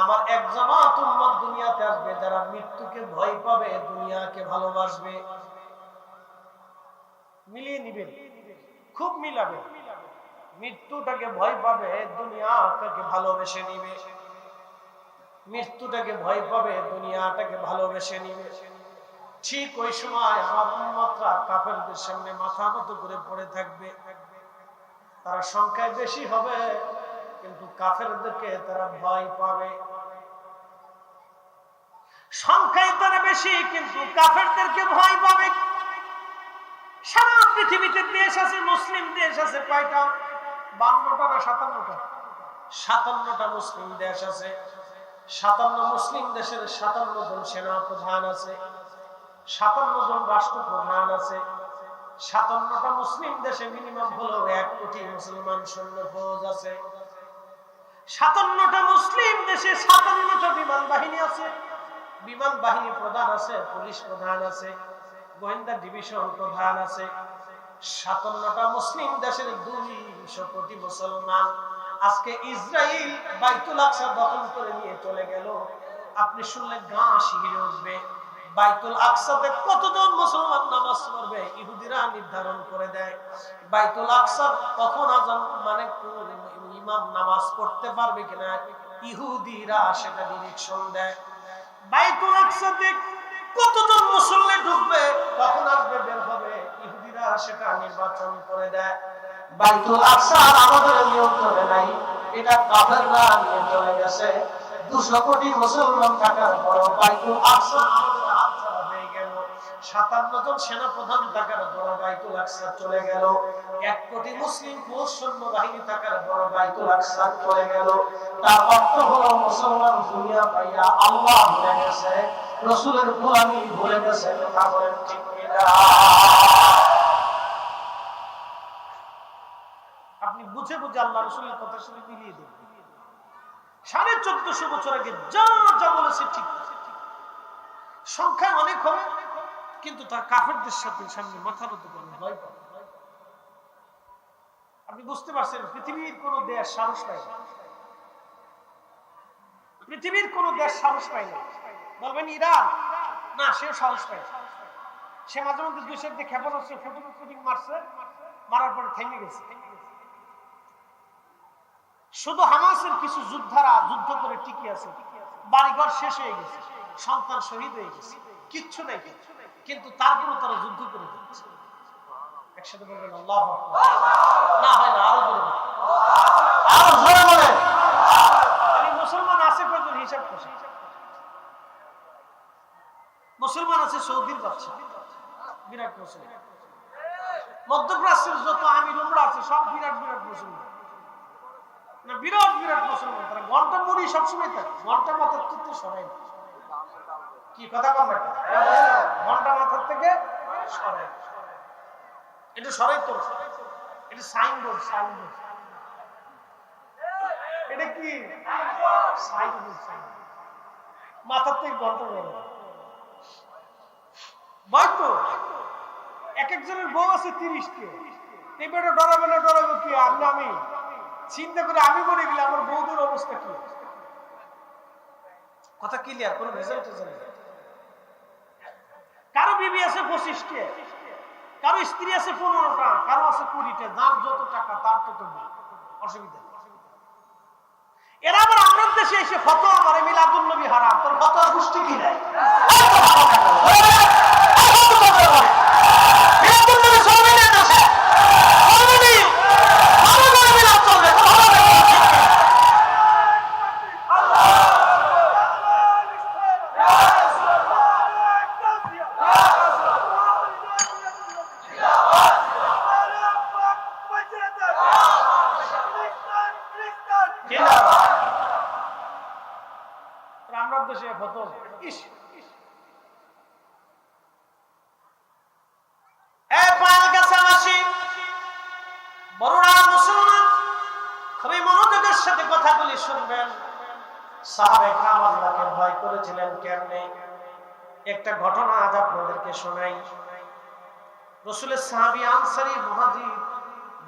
আমার এক জামাত উম্মত দুনিয়াতে আসবে যারা মৃত্যুকে ভয় পাবে, দুনিয়াকে ভালোবাসবে। মিলিয়ে নিবেন, খুব মিলাবে। মৃত্যুটাকে ভয় পাবে, দুনিয়াটাকে ভালোবেসে নিবে। মৃত্যুটাকে ভয় পাবে, দুনিয়াটাকে ভালোবেসে নিবে। ঠিক ওই সময় আমার উম্মতরা কাফেরদের সামনে মাথা নত করে পড়ে থাকবে। তারা সংখ্যায় বেশি হবে, কিন্তু কাফেরদেরকে তারা ভয় পাবে। সংখ্যায় তারা বেশি, কিন্তু কাফেরদেরকে ভয় পাবে। সারা পৃথিবীতে দেশ আছে, মুসলিম দেশ আছে কয়টা? 52টা না 57টা? 57টা মুসলিম দেশ আছে। 57 মুসলিম দেশের 57 জন সেনা প্রধান আছে, 57 জন রাষ্ট্রপ্রধান আছে। 57টা মুসলিম দেশে মিনিমাম হলো 1 কোটি মুসলমান সৈন্য ফৌজ আছে। 57টা মুসলিম দেশে 57টা বিমান বাহিনী আছে, বিমান বাহিনী প্রধান আছে, পুলিশ প্রধান আছে, গোয়েন্দা ডিভিশন প্রধান আছে। 57টা মুসলিম দেশের 200 কোটি মুসলমান। আজকে ইসরাইল বাইতুল আকসা দখল করে নিয়ে চলে গেল, আপনি শুনলে গা শিহরে উঠবে। বাইতুল আকসাতে কতজন মুসলমান নামাজ পড়বে ইহুদিরা নির্ধারণ করে দেয়। বাইতুল আকসা কখন আযান মানে ইমাম নামাজ পড়তে পারবে কিনা ইহুদিরা সেটা ডিরেকশন দেয়। বাইতুল আকসাতে কতজন মুসল্লি ঢুকবে, কখন আসবে বের হবে, ইহুদিরা সেটা নির্বাচন করে দেয়। বাইতুল আকসা আমাদের নিয়ন্ত্রণে নাই, এটা কাফেররা নিয়ে চলে গেছে। 200 কোটি মুসলমান থাকার পর বাইতুল আকসা আমাদের হাতছাড়া হয়ে গেল। 57 জন সেনা প্রধান থাকার পর বাইতুল আকসা চলে গেল। 1 কোটি মুসলিম ফৌজ সৈন্য বাহিনী থাকার পর বাইতুল আকসা চলে গেল। তার অর্থ হলো মুসলমান দুনিয়া পাইয়া আল্লাহ ভুলে গেছে, রাসূলের গোলামি ভুলে গেছে। কথা বলেন ঠিক কিনা? আপনি বুঝে বুঝে আল্লাহ রাসূলের কথার সাথে মিলিয়ে দেন। 1450 বছর আগে যা যা বলেছে ঠিক। সংখ্যা অনেক হবে, কিন্তু তার কাফেরদের সাথে সামনে মাথা নত করে ভয় পাবে। আপনি বুঝতে পারছেন, পৃথিবীর কোন দেশ সাহস পায় না। পৃথিবীর কোন দেশ সাহস পায় না। বলবেন ইরান, না সেও সাহস পায় না। সে মাঝে মধ্যে দেশের দিয়ে ক্ষেপণাস্ত্র ফুটিং মারছে, মারার পরে থেমে গেছে। শুধু হামাসের কিছু যোদ্ধারা যুদ্ধ করে টিকে আছে, বাড়িঘর শেষ হয়ে গেছে, সন্তান শহীদ হয়ে গেছে, কিচ্ছু নাই, কিন্তু তারপরে তারা যুদ্ধ করে দিচ্ছে। একসাথে বলবেন আল্লাহু আকবার। না হয় না, আরো জোরে বলেন, আরো জোরে বলেন। মুসলমান আছে কয়জন হিসাব করছে? মুসলমান আছে সৌদির বাদশা, বিরাট মুসলমান। মধ্যপ্রাচ্যের যত আমির উমরা আছে সব বিরাট বিরাট মুসলমান, না বিরাট বিরাট মুসলমান। তারা ঘন্টা মুড়ি সবসময় থাকে, ঘন্টা মাথার থেকে সরাই না। কি কথা বল না, ঘন্টা মাথার থেকে সরাই, এটা সরাই তো, এটা সাইনবোর্ড, সাইনবোর্ড, এটা কি সাইনবোর্ড, মাথার থেকে ঘন্টা বড় বয় তো এক একজনের বউ আছে 30টি, এই বেটা ডরাবে না, ডরাবে কি? আমি চিন্তা করে আমি মরে গেলে আমার বউদের অবস্থা কি? কথা ক্লিয়ার, কোনো ভেজাল টেজাল নেই। কারো বিবি আছে 25টি, কারো স্ত্রী আছে 15টা, কারো আছে 20টা, যার যত টাকা তার তত বউ, অসুবিধা নেই। এরা আবার আমাদের দেশে এসে ফতোয়া মারে মিলাদুন নবী হারাম। তোর ফতোয়ার গোষ্ঠী কি নাই? মিলাদুন নবী চলবে না দেশে, চলবে না, ভালো করে মিলাদ চলবে, ভালো করে আমরা দেশে ফতোয়া ইস বড়রা মুসলমান খুবই মনোযোগের সাথে কথাগুলি শুনবেন। সাহাবায়ে কেরাম আল্লাহকে ভয় করেছিলেন কেমনে, একটা ঘটনা আজ আপনাদেরকে শোনাই। রাসূলের সাহাবী আনসারী মুহাজির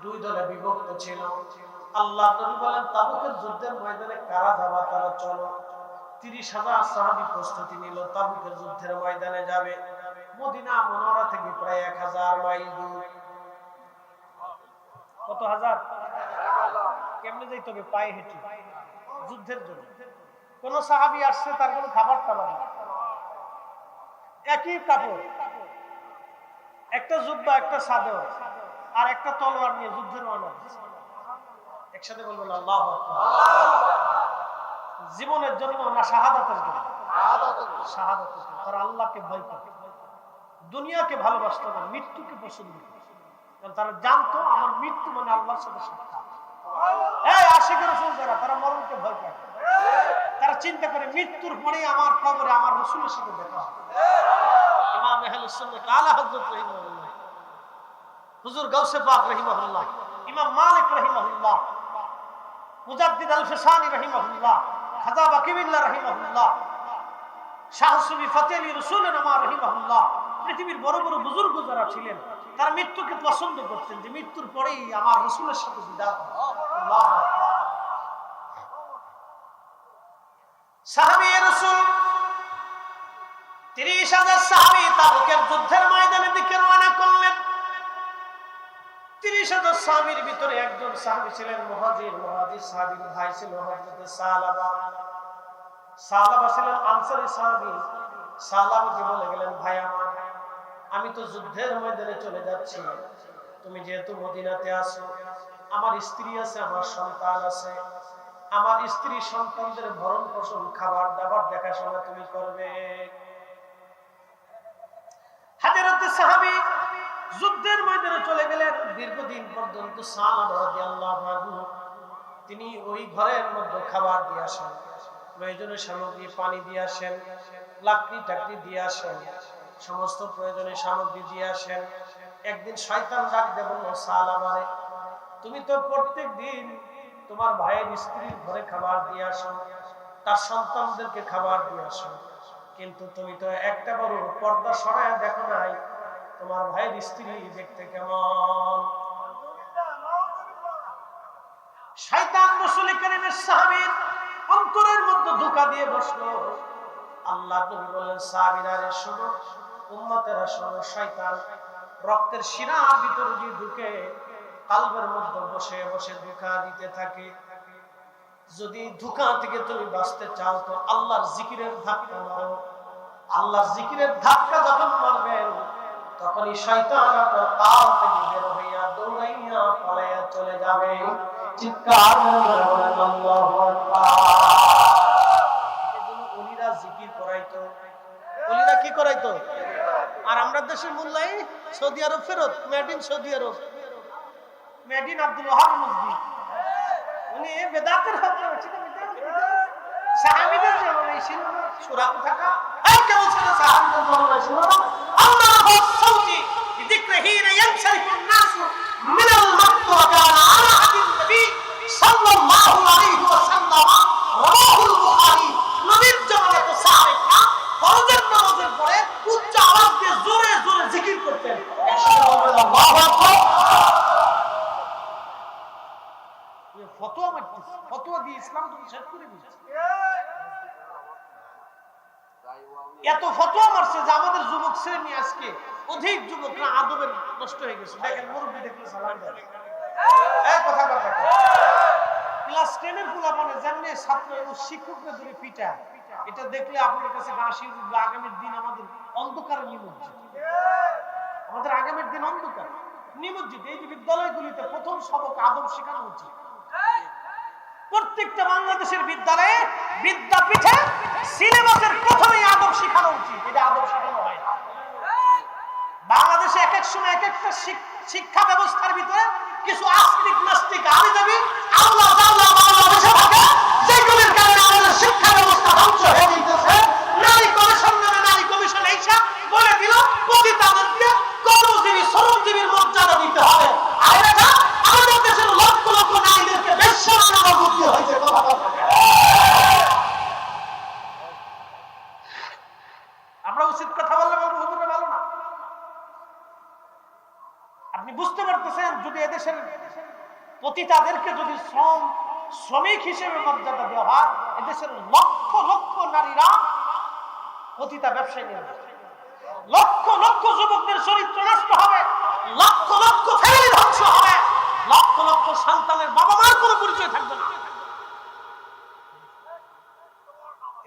দুই দলে বিভক্ত ছিল। আল্লাহ নবী বলেন, তাবুকের যুদ্ধের ময়দানে কারা যাবা তারা চলো। 30,000 সাহাবী প্রস্তুতি নিল, তাবুকের যুদ্ধের ময়দানে যাবে। মদিনা মুনাওয়ারা থেকে প্রায় 1000 মাইল দূর। কত হাজার? কেমনে যাইতে হবে? পায়ে হেঁটে যুদ্ধের জন্য। কোন সাহাবী আসছে, তার কোনো খাবার টাবার নেই, একই কাপড়, একটা জুব্বা, একটা চাদর আর একটা তলোয়ার নিয়ে যুদ্ধের রওনা দিচ্ছে। একসাথে বলবেন আল্লাহু আকবার। জীবনের জন্য না শাহাদাতের জন্য? শাহাদাতের জন্য। তারা আল্লাহকে ভয় করে, দুনিয়াকে ভালোবাসতো না, মৃত্যুকে পছন্দ করে। কারণ তারা জানতো আমার মৃত্যু মানে আল্লাহর সাথে সাক্ষাৎ। এই আশিক রাসূল যারা, তারা মরণকে ভয় করে। তারা চিন্তা করে মৃত্যুর পরেই আমার কবরে আমার রাসূলের সাথে দেখা হবে। ইমাম আহলুস সুন্নাহ আলা হযরত রাহিমাহুল্লাহ, হুজুর গাউসে পাক রাহিমাহুল্লাহ, ইমাম মালিক রাহিমাহুল্লাহ, মুজাদ্দিদ আল-ফিসানি রাহিমাহুল্লাহ, খাজা বাকিবিল্লাহ রাহিমাহুল্লাহ, শাহ সুফি ফতেহ আলী রাসূলের নামা রাহিমাহুল্লাহ, পৃথিবীর বড় বড় বুজুর্গ যারা ছিলেন তারা মৃত্যুকে পছন্দ করতেন যে মৃত্যুর পরেই আমার রাসূলের সাথে বিদায় হবে। আল্লাহু আকবার। সাহাবী রাসূল 30,000 সাহাবী তাবুকের যুদ্ধের ময়দানের দিকে রওনা করলেন। 30,000 সাহাবীর ভিতরে একজন সাহাবী ছিলেন মুহাজির। মুহাজির সাহাবীর ভাই ছিল হযরত সালাবা। সালাবা ছিলেন আনসারী সাহাবী। সালাবাকে বলে গেলেন, ভাই আমার, আমি তো যুদ্ধের ময়দানে চলে যাচ্ছি, তুমি যেহেতু মদিনাতে আছো, আমার স্ত্রী আছে, আমার সন্তান আছে, আমার স্ত্রী সন্তানদের ভরণ পোষণ, খাবার দাবার দেখাশোনা তুমি করবে। হযরত সাহাবী যুদ্ধের ময়দানে চলে গেলেন। দীর্ঘদিন পর্যন্ত সালাবা রাদিয়াল্লাহু আনহু তিনি ওই ঘরের মধ্যে খাবার দিয়ে আসেন, প্রয়োজনীয় সামগ্রী, পানি দিয়ে আসেন, লাকড়ি টাকড়ি দিয়ে আসেন, সমস্ত প্রয়োজনীয় সামগ্রী দিয়ে আসেন। একদিন শয়তান ডাক দিয়ে বলল, সালাবারে, তুমি তো প্রত্যেক দিন তোমার ভাইয়ের স্ত্রীর ঘরে খাবার দিয়ে আসো, তার সন্তানদেরকে খাবার দিয়ে আসো, কিন্তু তুমি তো একটা বড় পর্দা সরায় দেখো নাই তোমার ভাইয়ের স্ত্রী দেখতে কেমন। শয়তান রাসূল কারীমের সাহাবীর অন্তরের মধ্যে ধোঁকা দিয়ে বসলো। আল্লাহ নবী বলেন, সাহাবীরা রে শোনো, উম্মতেরা শোনো, শয়তান রক্তের শিরার ভিতরে দিয়ে ঢুকে কলবের মধ্যে বসে বসে ধোঁকা দিতে থাকে। যদি ধোঁকা থেকে তুমি বাঁচতে চাও তো আল্লাহর জিকিরের ধাক্কা মারো। আল্লাহর জিকিরের ধাক্কা যখন মারবেন তখনই শয়তান আপনার কাল থেকে বের হইয়া দৌড়াইয়া পালাইয়া চলে যাবে। চিৎকার করে বলেন আল্লাহু আকবার। এজন্য ওলিরা জিকির করাইতো। ওলিরা কি করাইতো? আর আমরা দেশের মোল্লাই সৌদি আরব ফেরত, made in Saudi Arab, made in Abdul Wahhab মুজদি। উনি বেদাতের হত্যা হচ্ছিল, সাহাবীদের জমানায় ছিল না সূরা থাকা। এই কেমন ছিল সাহাবীদের জমানায় ছিল না? আল্লাহু সাউতি বিযিকরিহি ইয়ানশারিফুন নাস মিনাল মাক্তু ওয়া কানা আলা আদিন নবী সাল্লাল্লাহু আলাইহি ওয়াসাল্লাম রাওয়াহুল বুখারী। নবীর জমানায় তো সাহাবীরা ফরজের নামাজের পরে উচ্চ আওয়াজ দিয়ে জোরে জোরে জিকির করতেন। একসাথে ফতোয়া মারতেছে, ফতোয়া দিয়ে ইসলাম তুমি শেষ করে দিচ্ছে। এত ফতোয়া মারছে যে আমাদের যুবক শ্রেণী আজকে অধিক যুবকরা আদবের নষ্ট হয়ে গেছে। দেখেন মুরব্বী দেখলে সালাম দেয়, এই কথা কথা ক্লাস 10 এর পোলাপানে জানলে ছাত্র এবং শিক্ষকরা ধরে পিটা, এটা দেখলে আপনার কাছে হাসি উঠবে। আগামীর দিন আমাদের অন্ধকার নিমজ্জিত, আমাদের আগামীর দিন অন্ধকার নিমজ্জিত। এই যে বিদ্যালয়গুলিতে প্রথম সবক আদব শেখানো উচিত। প্রত্যেকটা বাংলাদেশের বিদ্যালয়ে বিদ্যাপীঠে সিলেবাসের প্রথমেই আদব শেখানো উচিত। এটা আদব শেখানো হয় না। বাংলাদেশে এক এক সময় এক একটা শিক্ষা ব্যবস্থার ভিতরে কিছু আস্তিক নাস্তিক আবিদাবি আল্লাহ আল্লাহ আল্লাহ বসে থাকে, যেগুলির কারণে আমাদের শিক্ষা ব্যবস্থা ধ্বংস হয়ে যাচ্ছে। নারী কমিশন নামে নারী কমিশন এইসা বলে দিল পতিতাদেরকে কর্মজীবী শ্রমজীবীর মর্যাদা দিতে হবে। আর এটা আমাদের দেশের লক্ষ লক্ষ নারীদেরকে বেশ্যা বানানোর বুদ্ধি হয়েছে। আমরা উচিত কথা বললে বলবো হুজুরে ভালো না। আপনি বুঝতে পারতেছেন যদি এদেশের পতিতাদেরকে যদি শ্রমিক হিসেবে মর্যাদা দেওয়া হয়, এদেশের লক্ষ লক্ষ নারীরা পতিতা ব্যবসায়ী নিয়ে যাবে, লক্ষ লক্ষ যুবকদের চরিত্র নষ্ট হবে, লক্ষ লক্ষ ফ্যামিলি ধ্বংস হবে, লক্ষ লক্ষ সন্তানের বাবা মার কোনো পরিচয় থাকবে না।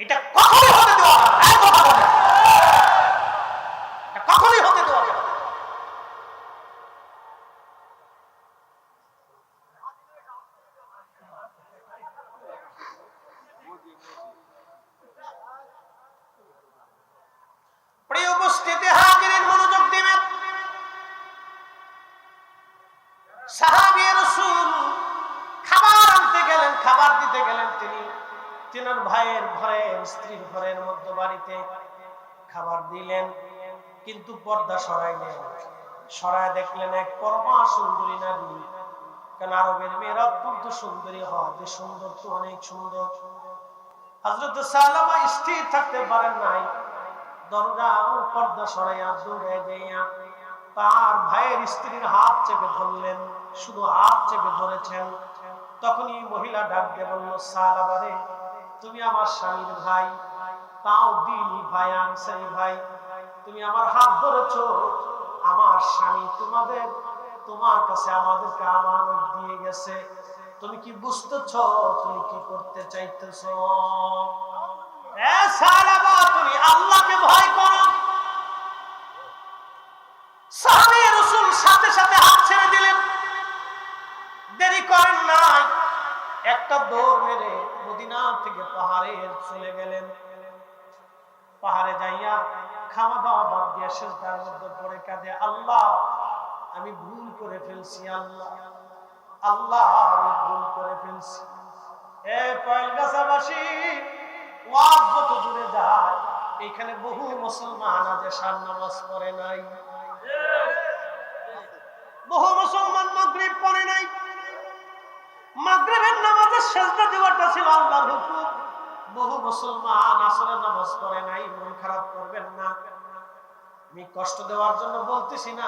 এটা কখনোই হতে দেওয়া যাবে না, এটা কখনোই হতে দেওয়া যাবে না। প্রিয় উপস্থিতি হাজিরিন, মনোযোগ দিবেন। সাহাবী রাসূল খাবার আনতে গেলেন, খাবার দিতে গেলেন। তিনি তিনার ভাইয়ের ঘরে, স্ত্রীর ঘরের মধ্যে বাড়িতে খাবার দিলেন, কিন্তু পর্দা সরাইলেন। সরায় দেখলেন এক পরমা সুন্দরী নারী। কারণ আরবের মেয়েরা অত্যন্ত সুন্দরী হয়, যে সুন্দর তো অনেক সুন্দর। হযরত সালামা স্থির থাকতে পারেন নাই, দরজা পর্দা সরাইয়া দৌড়ে যাইয়া তার ভাইয়ের স্ত্রীর হাত চেপে ধরলেন। শুধু হাত চেপে ধরেছেন, তখনই মহিলা ডাক দিয়ে বলল, সালামা রে, তুমি আমার স্বামীর ভাই, তাও দিনী ভাই, আনসারী ভাই, তুমি আমার হাত ধরেছো। আমার স্বামী তোমার কাছে আমাদেরকে আমানত দিয়ে গেছে। তুমি কি বুঝতেছ তুমি কি করতে চাইতেছ? তুমি আল্লাহকে ভয় করো। সাহাবী রাসূল সাথে সাথে হাত ছেড়ে দিলেন, দেরি করেন নাই, একটা দৌড় মেরে মদিনা থেকে পাহাড়ে চলে গেলেন। পাহাড়ে যাইয়া খাওয়া দাওয়া বাদ দিয়ে সিজদার মধ্যে পড়ে কাঁদে, আল্লাহ আমি ভুল করে ফেলছি, আল্লাহ আল্লাহ আমি ভুল করে ফেলছি। এ পয়েলগাছাবাসী, ওয়াজ যত দূরে যায়, এখানে বহু মুসলমান আজ এশার নামাজ পড়ে নাই, বহু মুসলমান মাগরিব পড়ে নাই। মাগরিবের নামাজের সিজদা দেওয়াটা ছিল আল্লাহর হুকুম। বহু মুসলমান আসরের নামাজ পড়ে নাই। মন খারাপ করবেন না, আমি কষ্ট দেওয়ার জন্য বলতেছি না।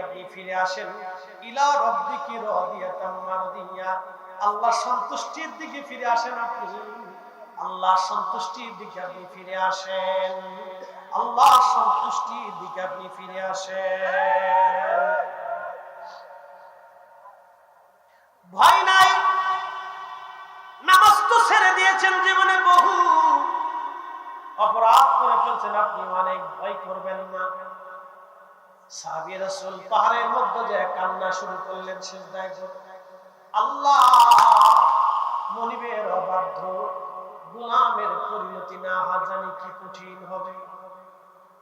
আপনি ফিরে আসেন, ইলা রাব্বিকি রাদিয়াতাম মারদিয়া, আল্লাহর সন্তুষ্টির দিকে ফিরে আসেন। আপনি আল্লাহর সন্তুষ্টির দিকে আপনি ফিরে আসেন, আল্লাহর সন্তুষ্টির দিকে আপনি ফিরে আসেন। ভয় নাই, নামাজ তো ছেড়ে দিয়েছেন, জীবনে বহু অপরাধ করে ফেলছেন, আপনি অনেক ভয় করবেন না। সাহাবী রাসূল পাহাড়ের মধ্যে যে কান্না শুরু করলেন, সিজদায় পড়ে, আল্লাহ মনিবের অবাধ্য গোলামের পরিণতি না জানি কি কঠিন হবে।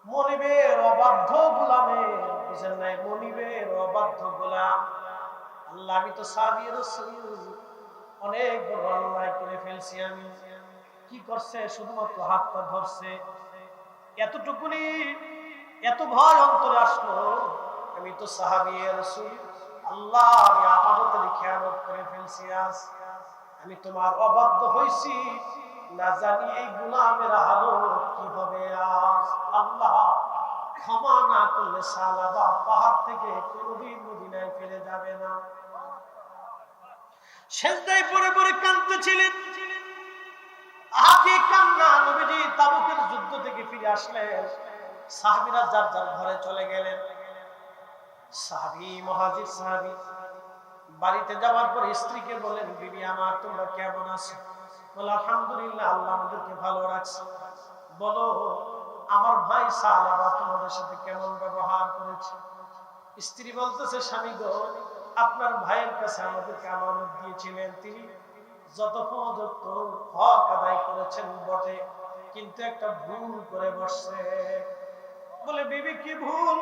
মনিবের অবাধ্য গোলামের, বুঝেন নাই, মনিবের অবাধ্য গোলাম। আল্লাহ আমি তো সাহাবী রাসূল অনেক বড় অন্যায় করে ফেলছি। আমি কি করছে, শুধুমাত্র হাত পা ধরছে, এতটুকুনি এত ভয় অন্তরে আসলো। আমি তো সাহাবী রাসূল, আল্লাহ আমি আমানতের খেয়ানত করে ফেলছি। আজ আমি তোমার অবাধ্য হইছি, না জানি এই গোলামের হালত কি হবে আজ। আল্লাহ ক্ষমা না করলে সালাবা পাহাড় থেকে কোনদিন মদিনায় ফিরে যাবে না। সেজদায় পড়ে পড়ে কাঁদতেছিলেন। হাতি কান্না। নবীজি তাবুকের যুদ্ধ থেকে ফিরে আসলেন, সাহাবীরা যার যার ঘরে চলে গেলেন। সাহাবী, মুহাজির সাহাবী বাড়িতে যাওয়ার পর স্ত্রীকে বলেন, বিবি আমার তোমরা কেমন আছো? বলে আলহামদুলিল্লাহ, আল্লাহ আমাদেরকে ভালো রাখছে। বলো আমার ভাই সালাবা তোমাদের সাথে কেমন ব্যবহার করেছে? স্ত্রী বলতেছে, স্বামী গো, আপনার ভাইয়ের কাছে আমাদেরকে আমানত দিয়েছিলেন, তিনি যথোপযুক্ত হক আদায় করেছেন বটে, কিন্তু একটা ভুল করে বসছে। বলে বিবি কি ভুল?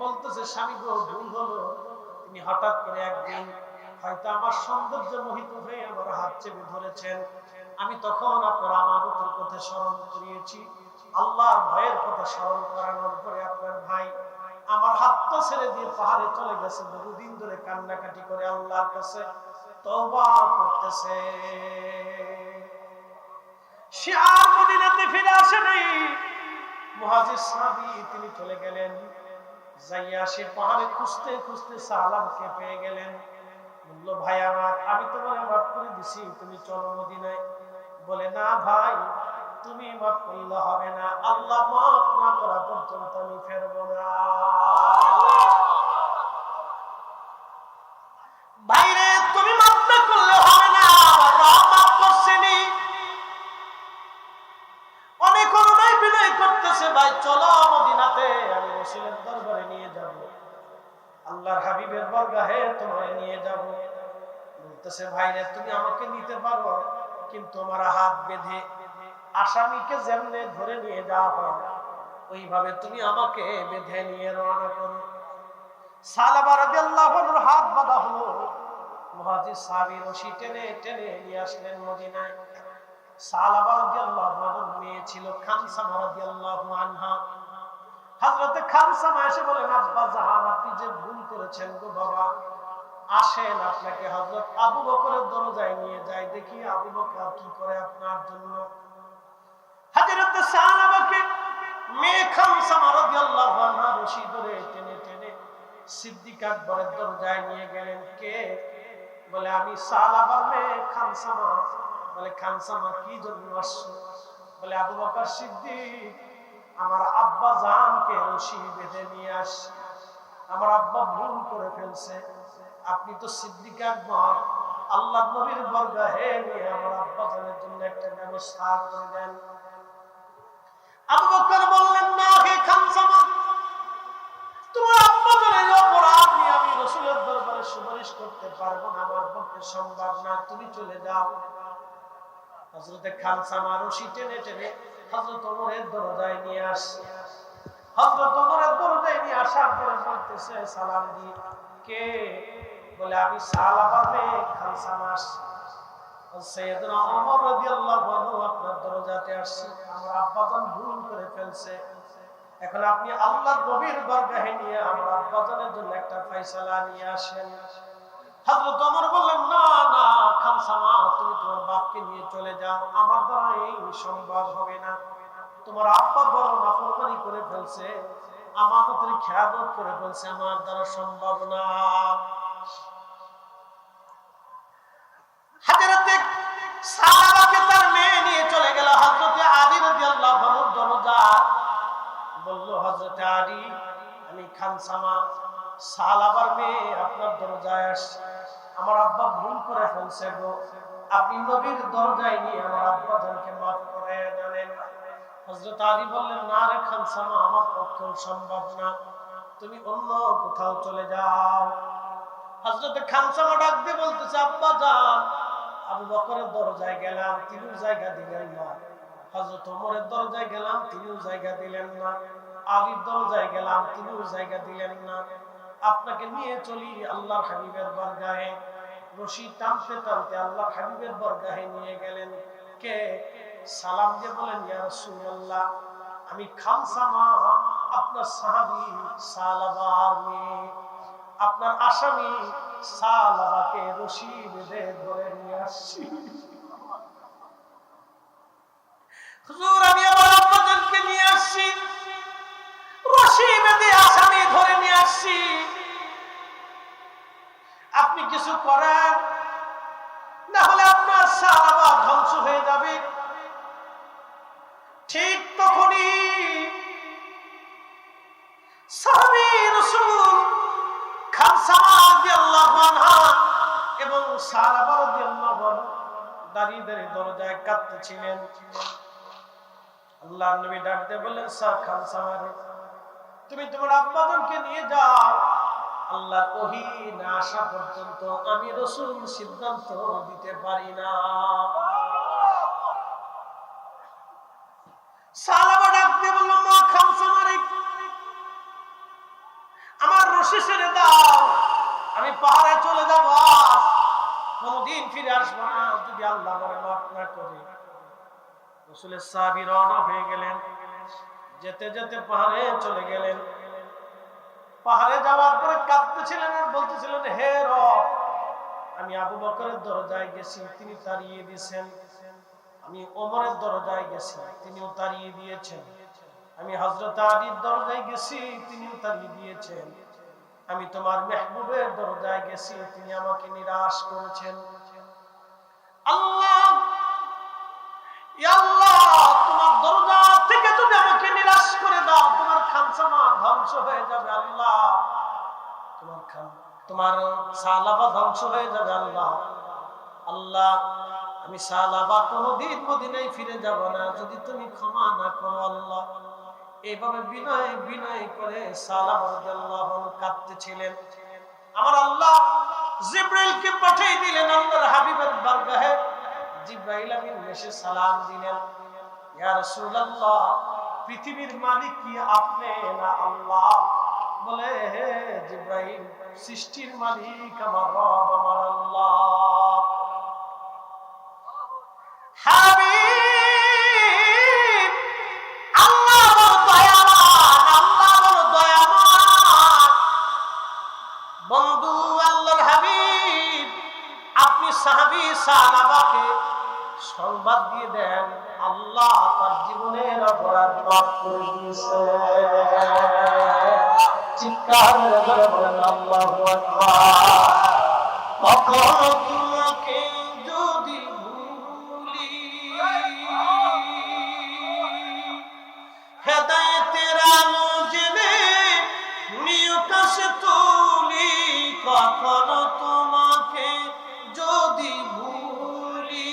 বলতেছে, স্বামী গো ভুল হলো তিনি হঠাৎ করে একদিন হয়তো আমার সৌন্দর্য মোহিত হয়ে আমার হাত চেপে ধরেছেন। আমি তখন আপনার আমানতের কথা স্মরণ করিয়েছি, আল্লাহর ভয়ের কথা স্মরণ করানোর পরে আপনার ভাই আমার হাতটা ছেড়ে দিয়ে পাহাড়ে চলে গেছে। বহুদিন ধরে কান্নাকাটি করে আল্লাহর কাছে তওবা করতেছে। সে আর মদিনাতে ফিরে আসে নাই। মুহাজির সাহাবী তিনি চলে গেলেন। যাইয়া সে পাহাড়ে খুঁজতে খুঁজতে সালামকে পেয়ে গেলেন। বলল, ভাই আমার, আমি তোমার মাফ করে দিছি, তুমি চলো মদিনায়। বলে, না ভাই, তুমি মাফ করলে হবে না, আল্লাহ মাফ না করা পর্যন্ত আমি ফেরবো না। ভাইরে, তুমি মাফ না করলে হবে না, আল্লাহ মাফ করছেনি। অনেক অনুনয় বিনয় করতেছে, ভাই চলো মদিনাতে, আমি রাসূলের দরবারে নিয়ে যাব, আল্লাহর হাবিবের বরগাহে তোমায় নিয়ে যাব। বলতেছে, ভাইরে তুমি আমাকে নিতে পারো, কিন্তু আমার হাত বেঁধে আসামিকে যেমনে ধরে নিয়ে যাওয়া হয় ওইভাবে তুমি আমাকে বেঁধে নিয়ে রওনা করো। সালাবা রাদিয়াল্লাহু আনহুর হাত বাঁধা হলো। মুহাজির সাহাবী রশি টেনে টেনে নিয়ে আসলেন মদিনায়। সালাবা রাদিয়াল্লাহু আনহুর মেয়ে ছিল খানসামা রাদিয়াল্লাহু আনহা। হযরতে খানসামা এসে বলেন, আব্বা জান, আপনি যে ভুল করেছেন গো বাবা, আসেন আপনাকে হযরত আবু বকরের দরজায় নিয়ে যাই, দেখি আবু বকর কি করে আপনার জন্য। হযরত সালাবাকে মেয়ে খানসামা রাদিয়াল্লাহু আনহা রশি ধরে টেনে টেনে সিদ্দিক আকবরের দরজায় নিয়ে গেলেন। কে? বলে, আমি সালাবার মেয়ে খানসামা। বলে, খানসামা কি জন্য আসছো? বলে, আবু বকর সিদ্দিক আমার আব্বা জানকে রশি বেঁধে নিয়ে আসছে, আমার আব্বা ভুল করে ফেলছে, আপনি তো সিদ্দিক আকবর, আল্লাহর নবীর বরগাহে নিয়ে আমার আব্বা জানের জন্য একটা ব্যবস্থা করে দেন। আবু বকর বললেন, না হে খানসামা, তোমার আব্বা জানের অপরাধ নিয়ে আমি রাসূলের দরবারে সুপারিশ করতে পারবো না, আমার পক্ষে সম্ভব না, তুমি চলে যাও। হযরতে খানসামা রশি টেনে টেনে হযরত ওমরের দরজায় নিয়ে আসে। হযরত ওমরের দরজায় নিয়ে আসার পরে বলতেছে সালাম দিয়ে, কে? বলে, আমি সালাবার মেয়ে খানসামা আসছি। সাইয়েদনা ওমর রাদিয়াল্লাহু আনহু আপনার দরজাতে আসছি, আমার আব্বাজান ভুল করে ফেলছে, এখন আপনি আল্লাহর নবীর দরগাহে নিয়ে আমার আব্বাজানের জন্য একটা ফয়সালা নিয়ে আসেন। হযরত ওমর বললেন, না না খানসামা, তুমি তোমার বাপকে নিয়ে চলে যাও, আমার দ্বারা এই সম্ভব হবে না, তোমার আব্বা বড় নাফরমানি করে ফেলছে, আমানতের খেয়ানত করে ফেলছে, আমার দ্বারা সম্ভব না। হযরতে সালাবাকে তার মেয়ে নিয়ে চলে গেল হযরতে আলী রাদিয়াল্লাহু আনহুর দরজায়। বলল, হযরতে আলী, আমি খানসামা সালাবার মেয়ে আপনার দরজায় আসছি, আমার আব্বা ভুল করে ফেলছে গো, আপনি নবীর দরজায় নিয়ে আমার আব্বা জানকে মাফ করে দেন। হযরত আলী বললেন, না রে খানসামা, আমার পক্ষে সম্ভব না, তুমি অন্য কোথাও চলে যাও। হযরত খানসামা ডাক দিয়ে বলতেছে, আব্বা জান, আবু বকরের দরজায় গেলাম, তিনিও জায়গা দিলেন না, হযরত ওমরের দরজায় গেলাম, তিনিও জায়গা দিলেন না, আলীর দরজায় গেলাম, তিনিও জায়গা দিলেন না, আপনাকে নিয়ে চলি আল্লাহর হাবিবের বরগাহে। রশি টানতে টানতে আল্লাহর হাবিবের বরগাহে নিয়ে গেলেন। কে? সালাম দিয়ে বলেন, ইয়া রাসূলুল্লাহ, আমি খানসামা, আপনার সাহাবী সালাবার মেয়ে, আপনার আসামি সালাবাকে রশি বেঁধে ধরে নিয়ে আসছি। হুজুর, আমি আমার আব্বাজানকে নিয়ে আসছি, রশি বেঁধে আসামি ধরে নিয়ে আসছি, আপনি কিছু করেন। না হলে আপনার সাহাবা ধ্বংস হয়ে যাবে। ঠিক তখনই সাহাবী রাসূল খামসামা রাদিয়াল্লাহু আনহা এবং সাহাবা রাদিয়াল্লাহু আনহু দাঁড়িয়ে দাঁড়িয়ে দরজায় কাঁদতেছিলেন। আল্লাহর নবী ডাকতে বললেন, খামসামা রে, তুমি তোমার আব্বাকে নিয়ে যাও, আল্লাহর ওহী না আসা পর্যন্ত আমি রাসূল সিদ্ধান্ত দিতে পারি না। সাহাবা ডাকতে বলল, মা খামসামা রে, আমার রশি ছেড়ে দাও, আমি পাহাড়ে চলে যাব, কোনদিন ফিরে আসবো না যদি আল্লাহ আমাকে মাফ না করে। রাসূলের সাহাবী রওনা হয়ে গেলেন। যেতে যেতে পাহাড়ে চলে গেলেন। পাহাড়ে যাওয়ার পরে কাঁদতেছিলেন আর বলতেছিলেন, হে রব, আমি আবু বকরের দরজায় গেছি, তিনি তাড়িয়ে দিয়েছেন। আমি ওমরের দরজায় গেছি, তিনিও তাড়িয়ে দিয়েছেন। আমি হযরত আলীর দরজায় গেছি, তিনিও তাড়িয়ে দিয়েছেন। আমি তোমার মেহবুবের দরজায় গেছি, তিনি আমাকে নিরাশ করেছেন। আল্লাহ, ইয়া আল্লাহ, তোমার দরজা থেকে যদি আমাকে নিরাশ করে দাও, তোমার খামসামা ধ্বংস হয়ে যাবে। আল্লাহ, তোমার সালাবা ধ্বংস হয়ে যাবে। আল্লাহ, আল্লাহ, আমি সালাবা কোনদিন মদিনায় ফিরে যাব না যদি তুমি ক্ষমা না করো। আল্লাহ, এইভাবে বিনয় বিনয় করে সালাবা রাদিয়াল্লাহু আনহু কাঁদতেছিলেন। আমার আল্লাহ জিবরাইলকে পাঠিয়ে দিলেন। আল্লাহর হাবিবের বারগাহে জিবরাইল আমিন এসে সালাম দিলেন, ইয়া রাসূলুল্লাহ, পৃথিবীর মালিক কি আপনি না আল্লাহ? বলে, হে জিবরাইল, সৃষ্টির মালিক আমার রব, আমার আল্লাহ। হাবিব, আল্লাহ বড় দয়াবান, আল্লাহ বড় দয়াবান। বন্ধু আল্লাহর হাবিব, আপনি সাহাবী সাহাবাকে সংবাদ দিয়ে দেন, আল্লাহ তার জীবনের অপরাধ মাফ করে দিয়েছে। চিৎকার করে বলেন আল্লাহু আকবার। কখনো তোমাকে যদি ভুলি, হেদায়েতের আলো জেনে নিয়ে কাছে তুলি। কখনো তোমাকে যদি ভুলি,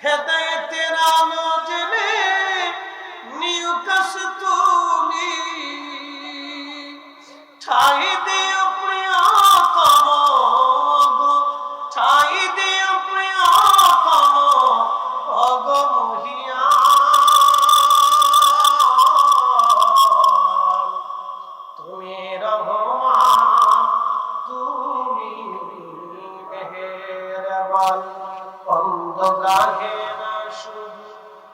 হেদায়েতের আলো জেনে নিয়ে কাছে তুলি। ঠাই দিও প্রিয়তম গো, ঠাই দিও প্রিয়তম ওগো মহিয়ান। তুমি রহমান, তুমি মেহেরবান। অন্ধ গাহে না শুধু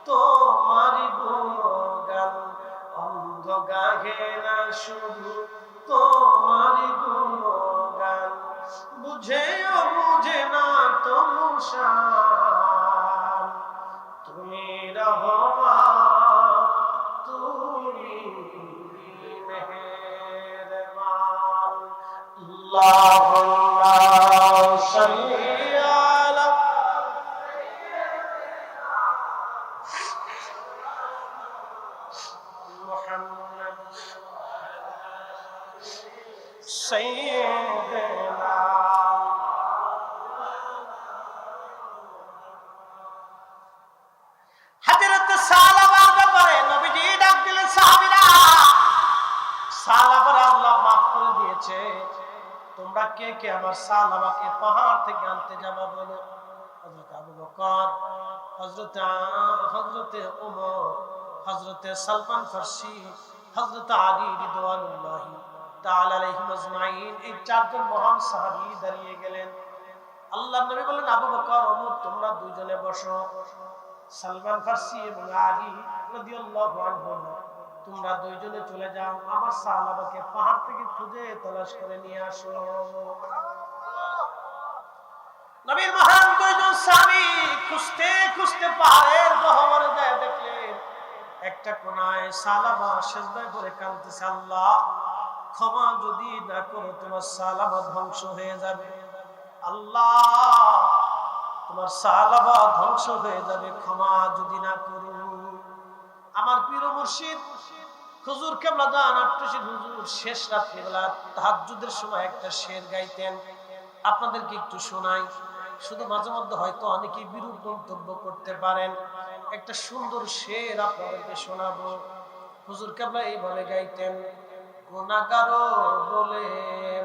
তোমার গুণগান, অন্ধ গাহে না শুধু তোমার গুণগান। বুঝেও বুঝে না তবু শান। তুমি রহমান, তুমি মেহেরবান। আল্লাহুম্মা সাল্লি আলা মুহাম্মদ সাইয়্যিদিনা। হযরত সালাবার ব্যাপারে নবীজি ডাক দিলেন, সাহাবীরা, সালাবার আল্লাহ মাফ করে দিয়েছে, তোমরা কে কে আমার সালাবাকে পাহাড় থেকে আনতে যাবে বলো। হযরত আবু বকর, হযরতে ওমর, হযরতে সালমান ফারসি, হযরত আলী রিদওয়ানুল্লাহি তাআলা আলাইহিম আজমাইন, এই চারজন মহান সাহাবী দাঁড়িয়ে গেলেন। আল্লাহর নবী বললেন, আবু বকর, ওমর, তোমরা দুইজনে বসো। সালমান ফারসি এবং আলী রাদিয়াল্লাহু আনহুম, তোমরা দুইজনে চলে যাও, আমার সাহাবাকে পাহাড় থেকে খুঁজে তলাশ করে নিয়ে আসো। নবীর মহান দুইজন সাহাবী খুঁজতে খুঁজতে পাহাড়ের গহ্বরে যায়, দেখলেন একটা কোনায় সালাবা সিজদায় পড়ে কাঁদতেছে, আল্লাহ ক্ষমা যদি না করো তোমার সালাবা ধ্বংস হয়ে যাবে। আল্লাহ তোমার সাহাবা ধ্বংস হয়ে যাবে ক্ষমা যদি না করো। আমার প্রিয় মুর্শিদ হুজুর কেবলা জান আট্টশির হুজুর শেষ রাত্রিবেলা তাহাজ্জুদের সময় একটা শের গাইতেন, আপনাদেরকে একটু শোনাই। শুধু মাঝে মধ্যে হয়তো অনেকেই বিরূপ মন্তব্য করতে পারেন, একটা সুন্দর শের আপনাদেরকে শোনাবো। হুজুর কেবলা এইভাবে গাইতেন, গুনাহগার বলে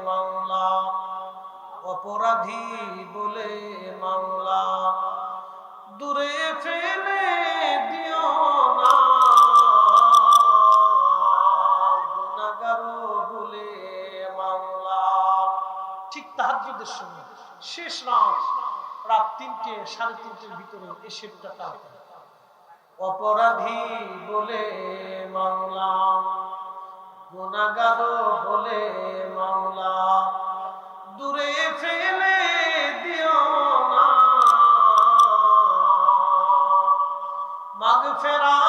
মাওলা, অপরাধী বলে মাওলা, দূরে ফেলে দিও না, গুনাহগার বলে মাওলা। ঠিক তাহাজ্জুদের সময় শেষ রাত 3টে 3:30 ভিতরে এই শেরটা টানতেন, অপরাধী বলে মাওলা, গুনাহগার বলে মাওলা, দূরে ফেলে দিও না,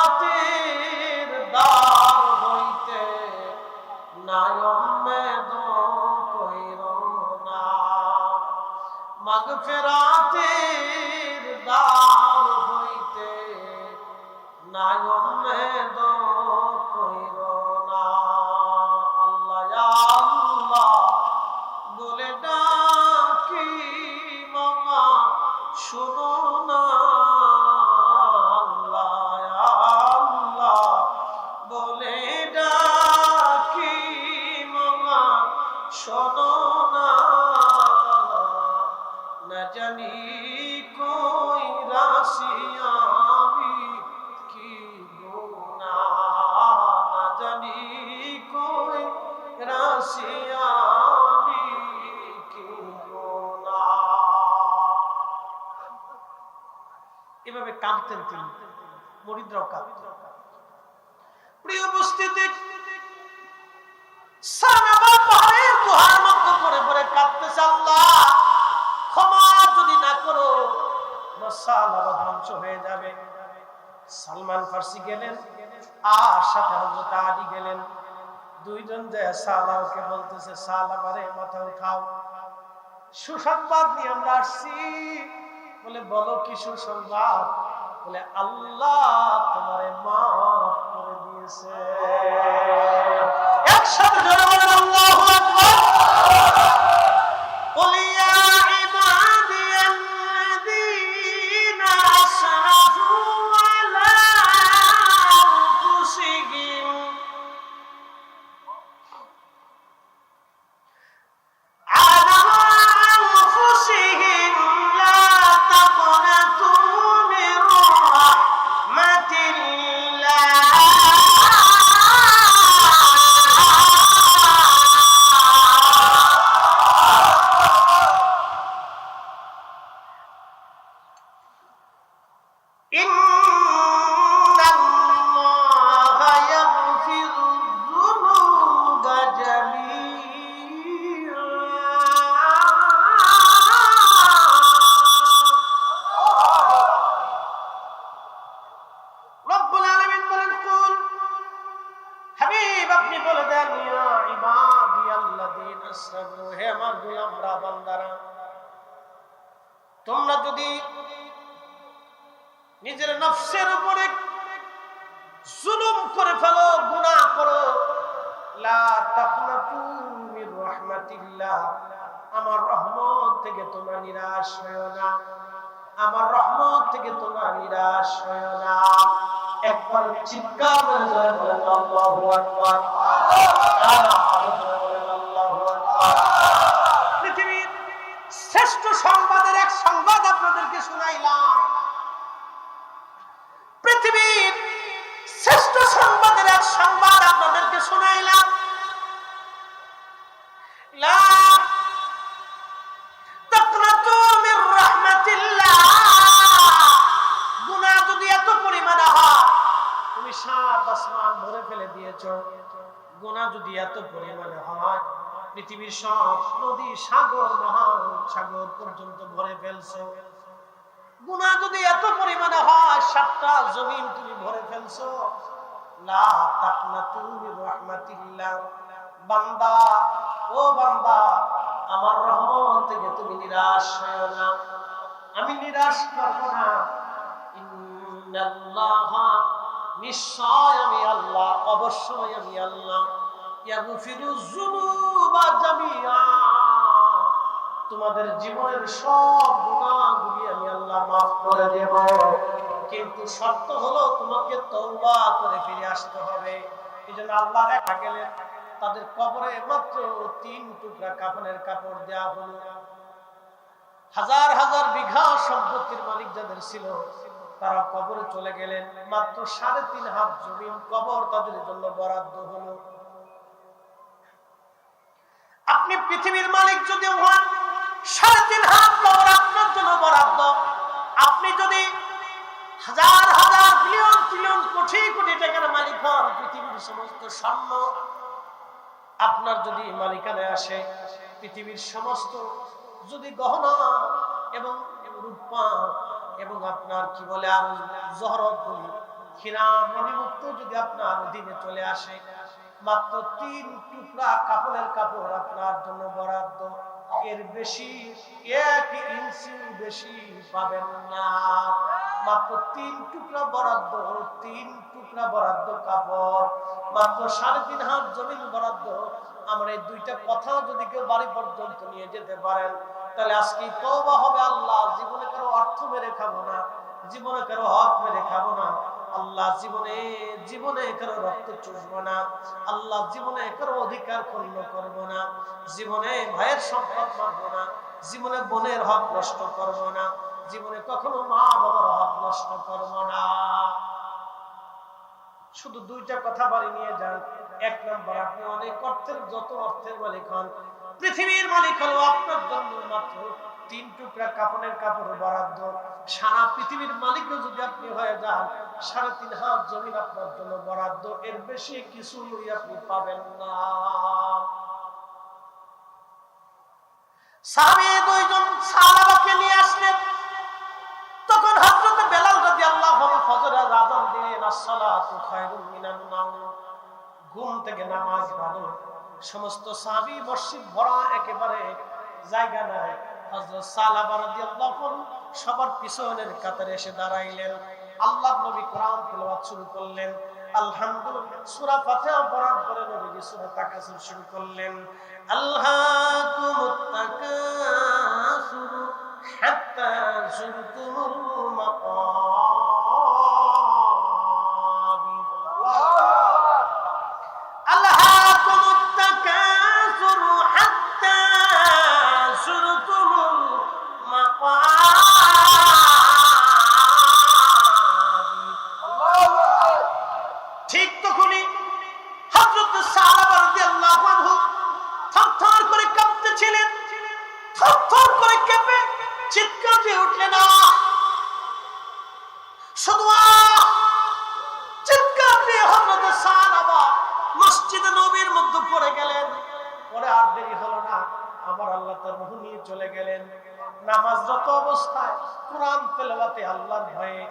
মাগফিরাতের দ্বার হইতে নায়ুম্মেদ কইরো না, মাগফিরাতের দ্বার হইতে নায়ুম্মেদ কইরো না। আল্লাহ আল্লাহ বলে ডাকি মামা শোনো না, আল্লাহ আল্লাহ বলে ডাকি মামা শোনো না, না জানি কই রাশিয়াবি কি গুনাহ, না জানি কই রাশিয়াবি কি গুনাহ। এভাবে কাঁদতেন তিনি, মুরিদরাও কাঁদতেন। প্রিয় উপস্থিতি, সাহাবা পাহাড়ের গুহার মধ্যে পড়ে পড়ে কাঁদতেছে, আল্লাহ ক্ষমা যদি না করো সাহাবা ধ্বংস হয়ে যাবে। সালমান ফার্সি গেলেন আর সাথে হযরত আলী গেলেন, দুইজন যে সাহাবাকে বলতেছে, সাহাবারে মাথা উঠাও, সুসংবাদ নিয়ে আমরা আসছি। বলে বলো কি সুসংবাদ? বলে আল্লাহ তোমারে মাফ করে দিয়েছে। একসাথে জোরে বলেন আল্লাহু আকবার। তোমরা যদি নিজের নফসের উপরে জুলুম করে ফেলো, গুনাহ করো, লা তাকনাতু মির রাহমাতিল্লাহ, আমার রহমত থেকে তোমরা নিরাশ হয়ো না, আমার রহমত থেকে তোমরা নিরাশ হয়ো না। একবার চিৎকার করে বলেন আল্লাহু আকবার। পৃথিবীর শ্রেষ্ঠ সংবাদের এক সংবাদ আপনাদেরকে শুনাইলাম, পৃথিবীর শ্রেষ্ঠ সংবাদের এক সংবাদ আপনাদেরকে শুনাইলাম। লা তাকনাতু মির রাহমাতিল্লাহ, গুনাহ যদি এত পরিমাণে হয়, তুমি সাত আসমান ভরে ফেলে দিয়েছো, গুনাহ যদি এত পরিমাণে হয়, পৃথিবীর সব নদী সাগর মহাসাগর পর্যন্ত ভরে ফেলছো, গুনাহ যদি এত পরিমাণে হয়, 7টা জমিন তুমি ভরে ফেলছো, লা তাকনাতু মির রাহমাতিল্লাহ, বান্দা ও বান্দা আমার রহমত থেকে তুমি নিরাশ হয়ো না, আমি নিরাশ করব না। ইন্নাল্লাহা, নিশ্চয় আমি আল্লাহ, অবশ্যই আমি আল্লাহ, ইয়াগফিরুয যুনুবা জামিআ, তোমাদের জীবনের সব গুনাহগুলি আমি আল্লাহ maaf করে দেব, কিন্তু শর্ত হলো তোমাকে তওবা করে ফিরে আসতে হবে। এজন্য আল্লাহ দেখা গেলেন তাদের কবরে মাত্র 3 টুকরা কাফনের কাপড় দেয়া হলো। হাজার হাজার বিঘা সম্পত্তির মালিক যাদের ছিল তারা কবরে চলে গেলেন, মাত্র 3.5 হাত জমিন কবর তাদের জন্য বরাদ্দ হলো। আপনি পৃথিবীর মালিক যদি হন, 3.5 হাত কবর আপনার জন্য বরাদ্দ। আপনি যদি হাজার হাজার বিলিয়ন ট্রিলিয়ন কোটি কোটি টাকার মালিক হন, পৃথিবীর সমস্ত স্বর্ণ আপনার যদি মালিকানায় আসে, পৃথিবীর সমস্ত যদি গহনা এবং রূপা এবং আপনার কি বলে আর জহরত বলি হীরা মণিমুক্ত যদি আপনার অধীনে চলে আসে, মাত্র 3 টুকরা কাপড়ের কাপড় আপনার জন্য বরাদ্দ। এর বেশি 1 ইঞ্চি বেশি পাবেন না। মাত্র 3 টুকরা বরাদ্দ, 3 টুকরা বরাদ্দ কাপড়, মাত্র 3.5 হাত জমিন বরাদ্দ। আমরা এই দুইটা কথা যদি কেউ বাড়ি পর্যন্ত নিয়ে যেতে পারেন, তাহলে আজকে তওবা হবে। আল্লাহ, জীবনে কারো অর্থ মেরে খাবো না, জীবনে কারো হক মেরে খাবো না। আল্লাহ, জীবনে কারো রক্ত চুষবো না। আল্লাহ, জীবনে কারো অধিকার ক্ষুণ্ণ করবো না। জীবনে ভাইয়ের সম্পদ মারবো না। জীবনে বোনের হক নষ্ট করবো না। জীবনে কখনো মা বাবার হক নষ্ট করবো না। শুধু দুইটা কথা বাড়ি নিয়ে যান। 1 নম্বর, আপনি অনেক অর্থের, যত অর্থের মালিক হন, পৃথিবীর মালিক হলো আপনার জন্য মাত্র 3 টুকরা কাপড়ের কাপড় বরাদ্দ। সারা পৃথিবীর মালিক যদি আপনি হয়ে যান, 3.5 হাত জমিন আপনার জন্য বরাদ্দ। এর বেশি কিছুই আপনি পাবেন না। সাহাবী 2 জন সাহাবাকে নিয়ে আসলেন। তখন হযরত বেলাল রাদিয়াল্লাহু আনহু ফজরের আযান দিলেন, আসসালাতু খায়রুম মিনান নাওম, ঘুম থেকে নামাজ ভালো। সমস্ত সাহাবী মসজিদ ভরা, একেবারে জায়গা নাই। হযরত সালাবা রাদিয়াল্লাহু আনহু সবার পিছনের কাতারে এসে দাঁড়াইলেন। আল্লাহর নবী কোরআন তেলাওয়াত শুরু করলেন। আলহামদুলিল্লাহ, সূরা ফাতিহা পড়ার পরে নবীজি সূরা তাকাসুর শুরু করলেন। আল্লাকুমুত তাকাসুর হাত্তা যুরতুমুল মাকাবির। আল্লাকুমুত তাকাসুর হাত্তা যুরতুমুল মাকাবির। ঠিক তখনই হযরত সাহাবা রাদিয়াল্লাহু আনহু থরথর করে কাঁপতেছিলেন। থরথর করে কেঁপে চিৎকার দিয়ে উঠলেন, শুধু চিৎকার দিয়ে হযরত সাহাবা মসজিদে নববীর মধ্যে পড়ে গেলেন। পরে আর দেরি হলো না, আমার আল্লাহ তার রূহ নিয়ে চলে গেলেন। নামাজরত অবস্থায় কোরআন তেলাওয়াতে আল্লাহর ভয়ে,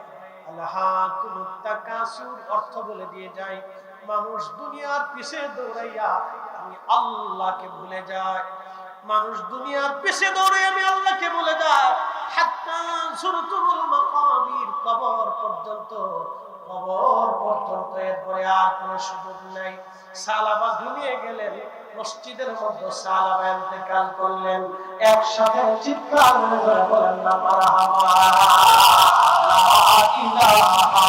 আল্লাকুমুত তাকাসুর অর্থ বলে দিয়ে যায়, মানুষ দুনিয়ার পিছে দৌড়াইয়া আমি আল্লাহকে ভুলে যায়। মানুষ দুনিয়ার পিছে দৌড়ে আমি আল্লাহকে ভুলে যায়। হাত্তা যুরতুমুল মাকাবির, কবর পর্যন্ত, কবর পর্যন্ত। এরপরে আর কোনো সুযোগ নাই। সালাবা ঘুমিয়ে গেলেন। মসজিদের মধ্যে সালাবা ইন্তেকাল করলেন। একসাথে চিৎকার করে বলেন না মারহাবা, লা ইলাহা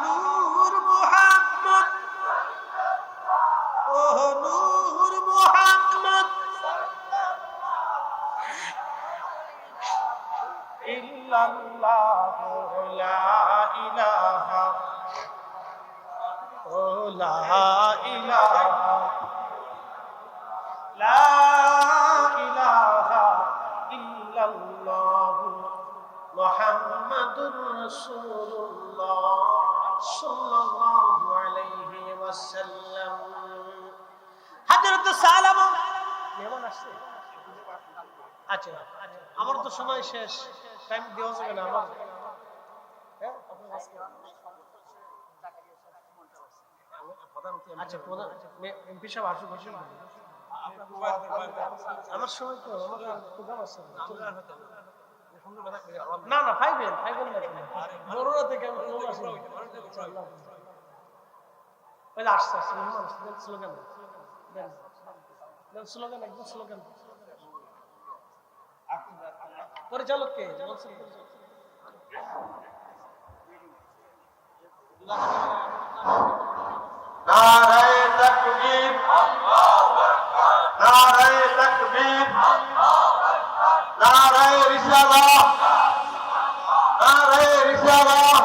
নূর মুহাম্মদ, ও নূর মুহাম্মদ, ইল্লাল্লাহু লা ইলাহা, ও লা ইলাহা, লা রাসূলুল্লাহ সাল্লাল্লাহু আলাইহি ওয়াসাল্লাম। হযরত সালামা মেহমান আসছে। আচ্ছা আমার তো সময় শেষ, টাইম দেওয়া যাবে না আমার। আচ্ছা এমপি সাহেব আসুক, আমার সময় তো প্রোগ্রাম আছে। না না ফাইভেন বড়রা থেকে আমি আসছে স্লোগান স্লোগান একদম স্লোগান পরিচালক কে নারায়ে তাকবীর, নারায়ে তাকবীর, নারায়ে রিসালাত, নারায়ে রিসালাত,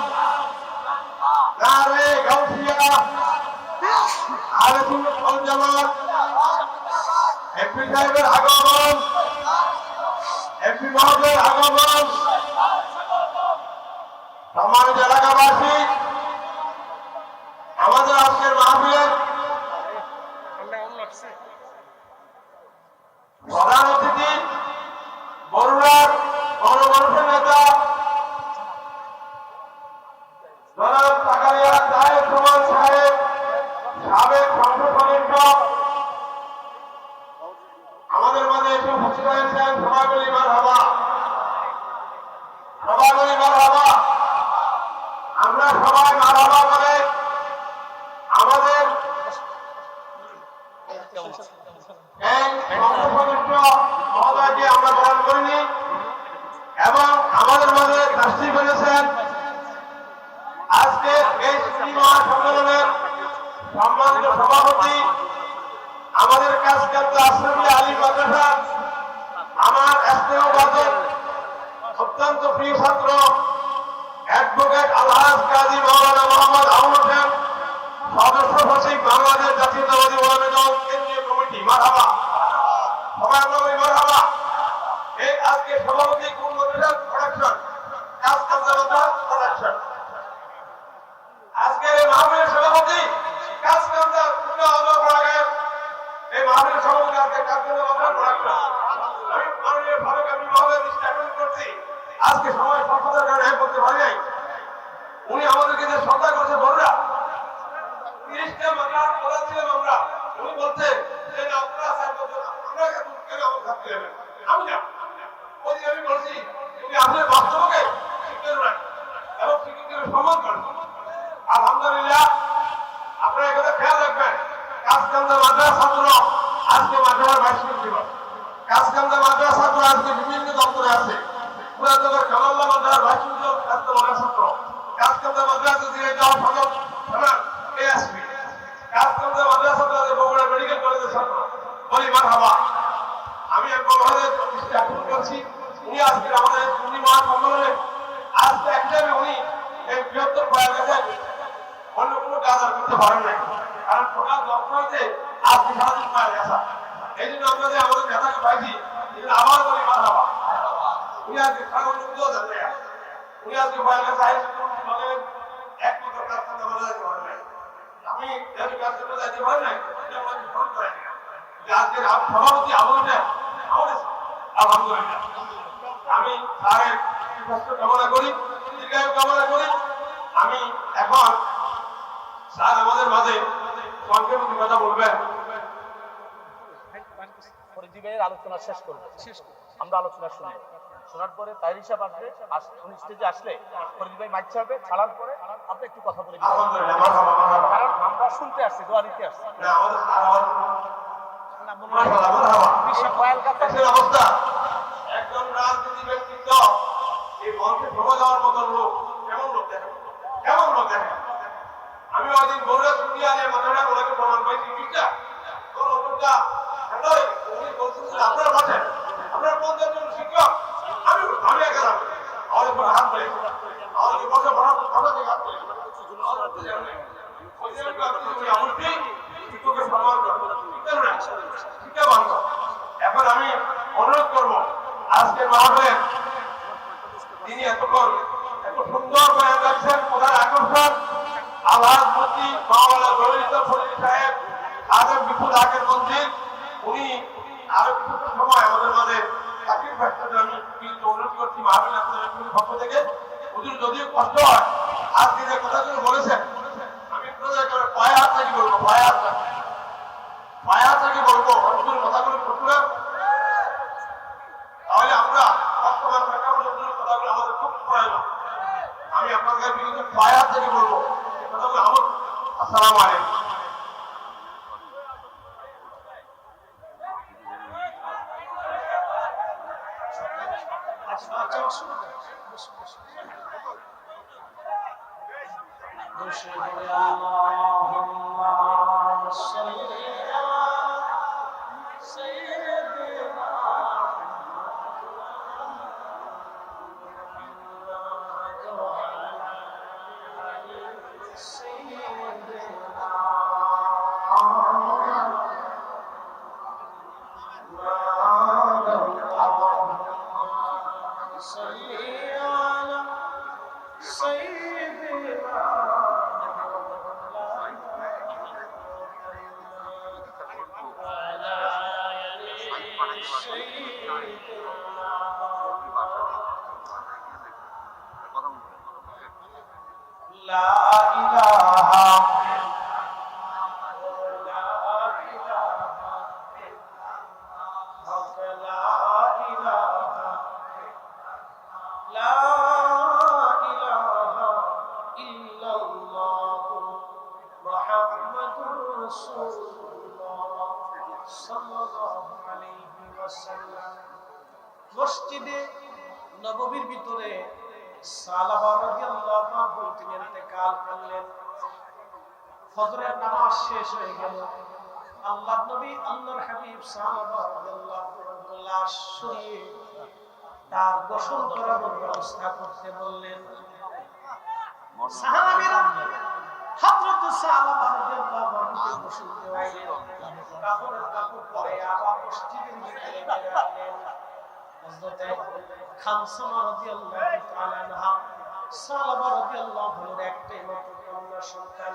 নারায়ে গাউসিয়া, আহলে সুন্নাত ওয়াল জামাত। এমপি সাহেবের আগমন, এমপি মহোদয়ের আগমন, সম্মানিত এলাকাবাসী, আমাদের আজকের মাহফিলের প্রধান অতিথি বরুণার গণমানুষের নেতা জনাব জাকারিয়া সাহেব সুমন সাহেব, সাবেক সংসদ সদস্য, আমাদের মাঝে এসে উপস্থিত হয়েছেন। সবাই বলি মারহাবা, সবাই বলি মারহাবা। আমরা সবাই মারহাবা বলে আমাদের এই সংসদ সদস্য মহোদয়কে আমরা বরণ করিনি এবং আমাদের মাঝে তাশরীফ এনেছেন আজকে এই সুন্নি মহাসম্মেলনের সম্মানিত সভাপতি, আমাদের কাছকান্দ আশরাফি আলী মাদ্রাসা, আমার স্নেহভাজন অত্যন্ত প্রিয় ছাত্র অ্যাডভোকেট আলহাজ কাজী মাওলানা মোহাম্মদ আবুল হোসেন, সদস্য সচিব বাংলাদেশ জাতীয়তাবাদী ওলামা দল কেন্দ্রীয় কমিটি। মারহাবা, সবাই আমরা বলি মারহাবা। এই আজকে সভাপতি কোন মাদ্রাসা প্রোডাকশন, কাছকান্দ মাদ্রাসা প্রোডাকশন। আজকের এই মাহফিলের সভাপতি কাছকান্দ প্রোডাকশন, এই মাহফিলের সভাপতি আজকে কাছকান্দ মাদ্রাসা প্রোডাকশন। আমি মাননীয় ফারুক আমিন মহোদয়ের দৃষ্টি আকর্ষণ করছি, আজকে সময় স্বল্পতার কারণে বলতে পারি নাই। উনি আমাদেরকে যে শ্রদ্ধা করেছে বড়রা 30টা মাদ্রাসা পড়াচ্ছিলাম আমরা, উনি বলছেন যে আপনারা স্যার বলছেন আমরা কেন আমার ছাত্রী হবেন, আমি না। ওই দিন আমি বলছি তুমি আসলে বাস্তবকে শিক্ষা দেন এবং শিক্ষকদের সম্মান করেন। আলহামদুলিল্লাহ, আপনারা একথা খেয়াল রাখবেন, কাছকান্দা মাদ্রাসা ছাত্র আজকে মাদ্রাসার বার্ষিক দিবস। কাছকান্দা মাদ্রাসা ছাত্র আজকে বিভিন্ন দপ্তরে আছে। পুরাতনের কামাল্লা মাদ্রাসার বার্ষিক দিবস কাছকান্দা মাদ্রাসা ছাত্র, কাছকান্দা মাদ্রাসা দিয়ে যাওয়া সদর থানার এএসপি, কাছকান্দা মাদ্রাসা ছাত্র বগুড়া মেডিকেল কলেজের ছাত্র। বলি মারহাবা। আমি একবার মহোদয়ের দৃষ্টি আকর্ষণ করছি, উনি আজকে আমাদের সুন্নি মহাসম্মেলনে আজকে একসাথে উনি এই বৃহত্তর প্রয়াস গেছেন, অন্য কোনো কাজ আর করতে পারেন নাই, কারণ সকাল 10টা হইতে আজকে সারাদিন প্রয়াস গেছে। এই জন্য আমরা যে আমাদের নেতাকে পাইছি, এই জন্য আবার বলি মারহাবা। উনি আজকে সাগর যুদ্ধ জানতে উনি আজকে প্রয়াস গেছে বলেন একমাত্র কাজ করতে যেতে পারেন নাই। আমি যেহেতু কাজ করতে যাইতে পারেন নাই, আমাকে ফোন করেন আজকের সভাপতি আবহাওয়া আমাদের আলহামদুলিল্লাহ। আমি স্যারের সুস্বাস্থ্য কামনা করি, দীর্ঘায়ু কামনা করি। আমি এখন স্যার আমাদের মাঝে সংক্ষেপে কথা বলবেন। আলোচনা শেষ করবো, আমরা আলোচনা শুনবো, শোনার পরে তাই হিসাব আসবে, উনি স্টেজে আসলে ফরিদ ভাই মাইক ছাড়বে, ছাড়ার পরে আমরা একটু কথা বলে কারণ আমরা শুনতে আসছি, দোয়া নিতে আসছি। অবস্থা একজন রাজনীতি ব্যক্তিত্ব এই মঞ্চে শোভা যাওয়ার মতন লোক কেমন লোক দেখেন, কেমন লোক দেখেন। আমি ওইদিন বললে শুনিয়া যে মাথাটা ওনাকে প্রমাণ পাইছি ঠিকটা তোর ওপরটা উনি বলছেন আপনারা বসেন, আপনারা 50 জন শিক্ষক, আমি একা যাবো আমাদের উপর হাত পাই আমাদের বসে বড় কথা থেকে হাত পাই শিক্ষকের সম্মান শিক্ষা বান্ধব। এখন আমি অনুরোধ করবো আজকের মাহফিলে তিনি এতক্ষণ এত সুন্দর আফজাল ফজলি সাহেব আজম বিপুল আগের মন্দির, উনি আরো কিছু সময় আমাদের মাঝে চাকরির ব্যস্ততা আমি কিন্তু অনুরোধ করছি মাহফিল আপনাদের পক্ষ থেকে, হুজুর যদিও কষ্ট হয় আজকে যে কথাগুলো বলেছেন আমি আপনাদের পায়ে হাত থেকে বলবো, পায়ে হাত থেকে বলবো হুজুর কথাগুলো শুনলে তাহলে আমরা বর্তমান প্রেক্ষাপটের কথাগুলো আমাদের খুব প্রয়োজন। আমি আপনাদের বিরুদ্ধে পায়ে হাত থেকে বলবো কথাগুলো আমার। আসসালামু আলাইকুম। মসজিদে নববীর ভিতরে সালাবা রাদিয়াল্লাহু আনহু তিনি ইন্তেকাল করলেন। ফজরের নামাজ শেষ হয়ে গেল। আল্লাহর নবী আল্লাহর হাবিব সালাবা রাদিয়াল্লাহু আনহু লাশ সরিয়ে তার গোসল করানোর ব্যবস্থা করতে বললেন। সাহাবীরা হযরত সালাবা রাদিয়াল্লাহু আনহুকে গোসল দেওয়াইলেন, কাপড়ের কাপড় পরে আবার মসজিদের ভিতরে গেলেন। হযরত খামসামা রাদিয়াল্লাহু তাআলা আনহা সালাবা রাদিয়াল্লাহু আনহুর একটাই মাত্র কন্যা সন্তান।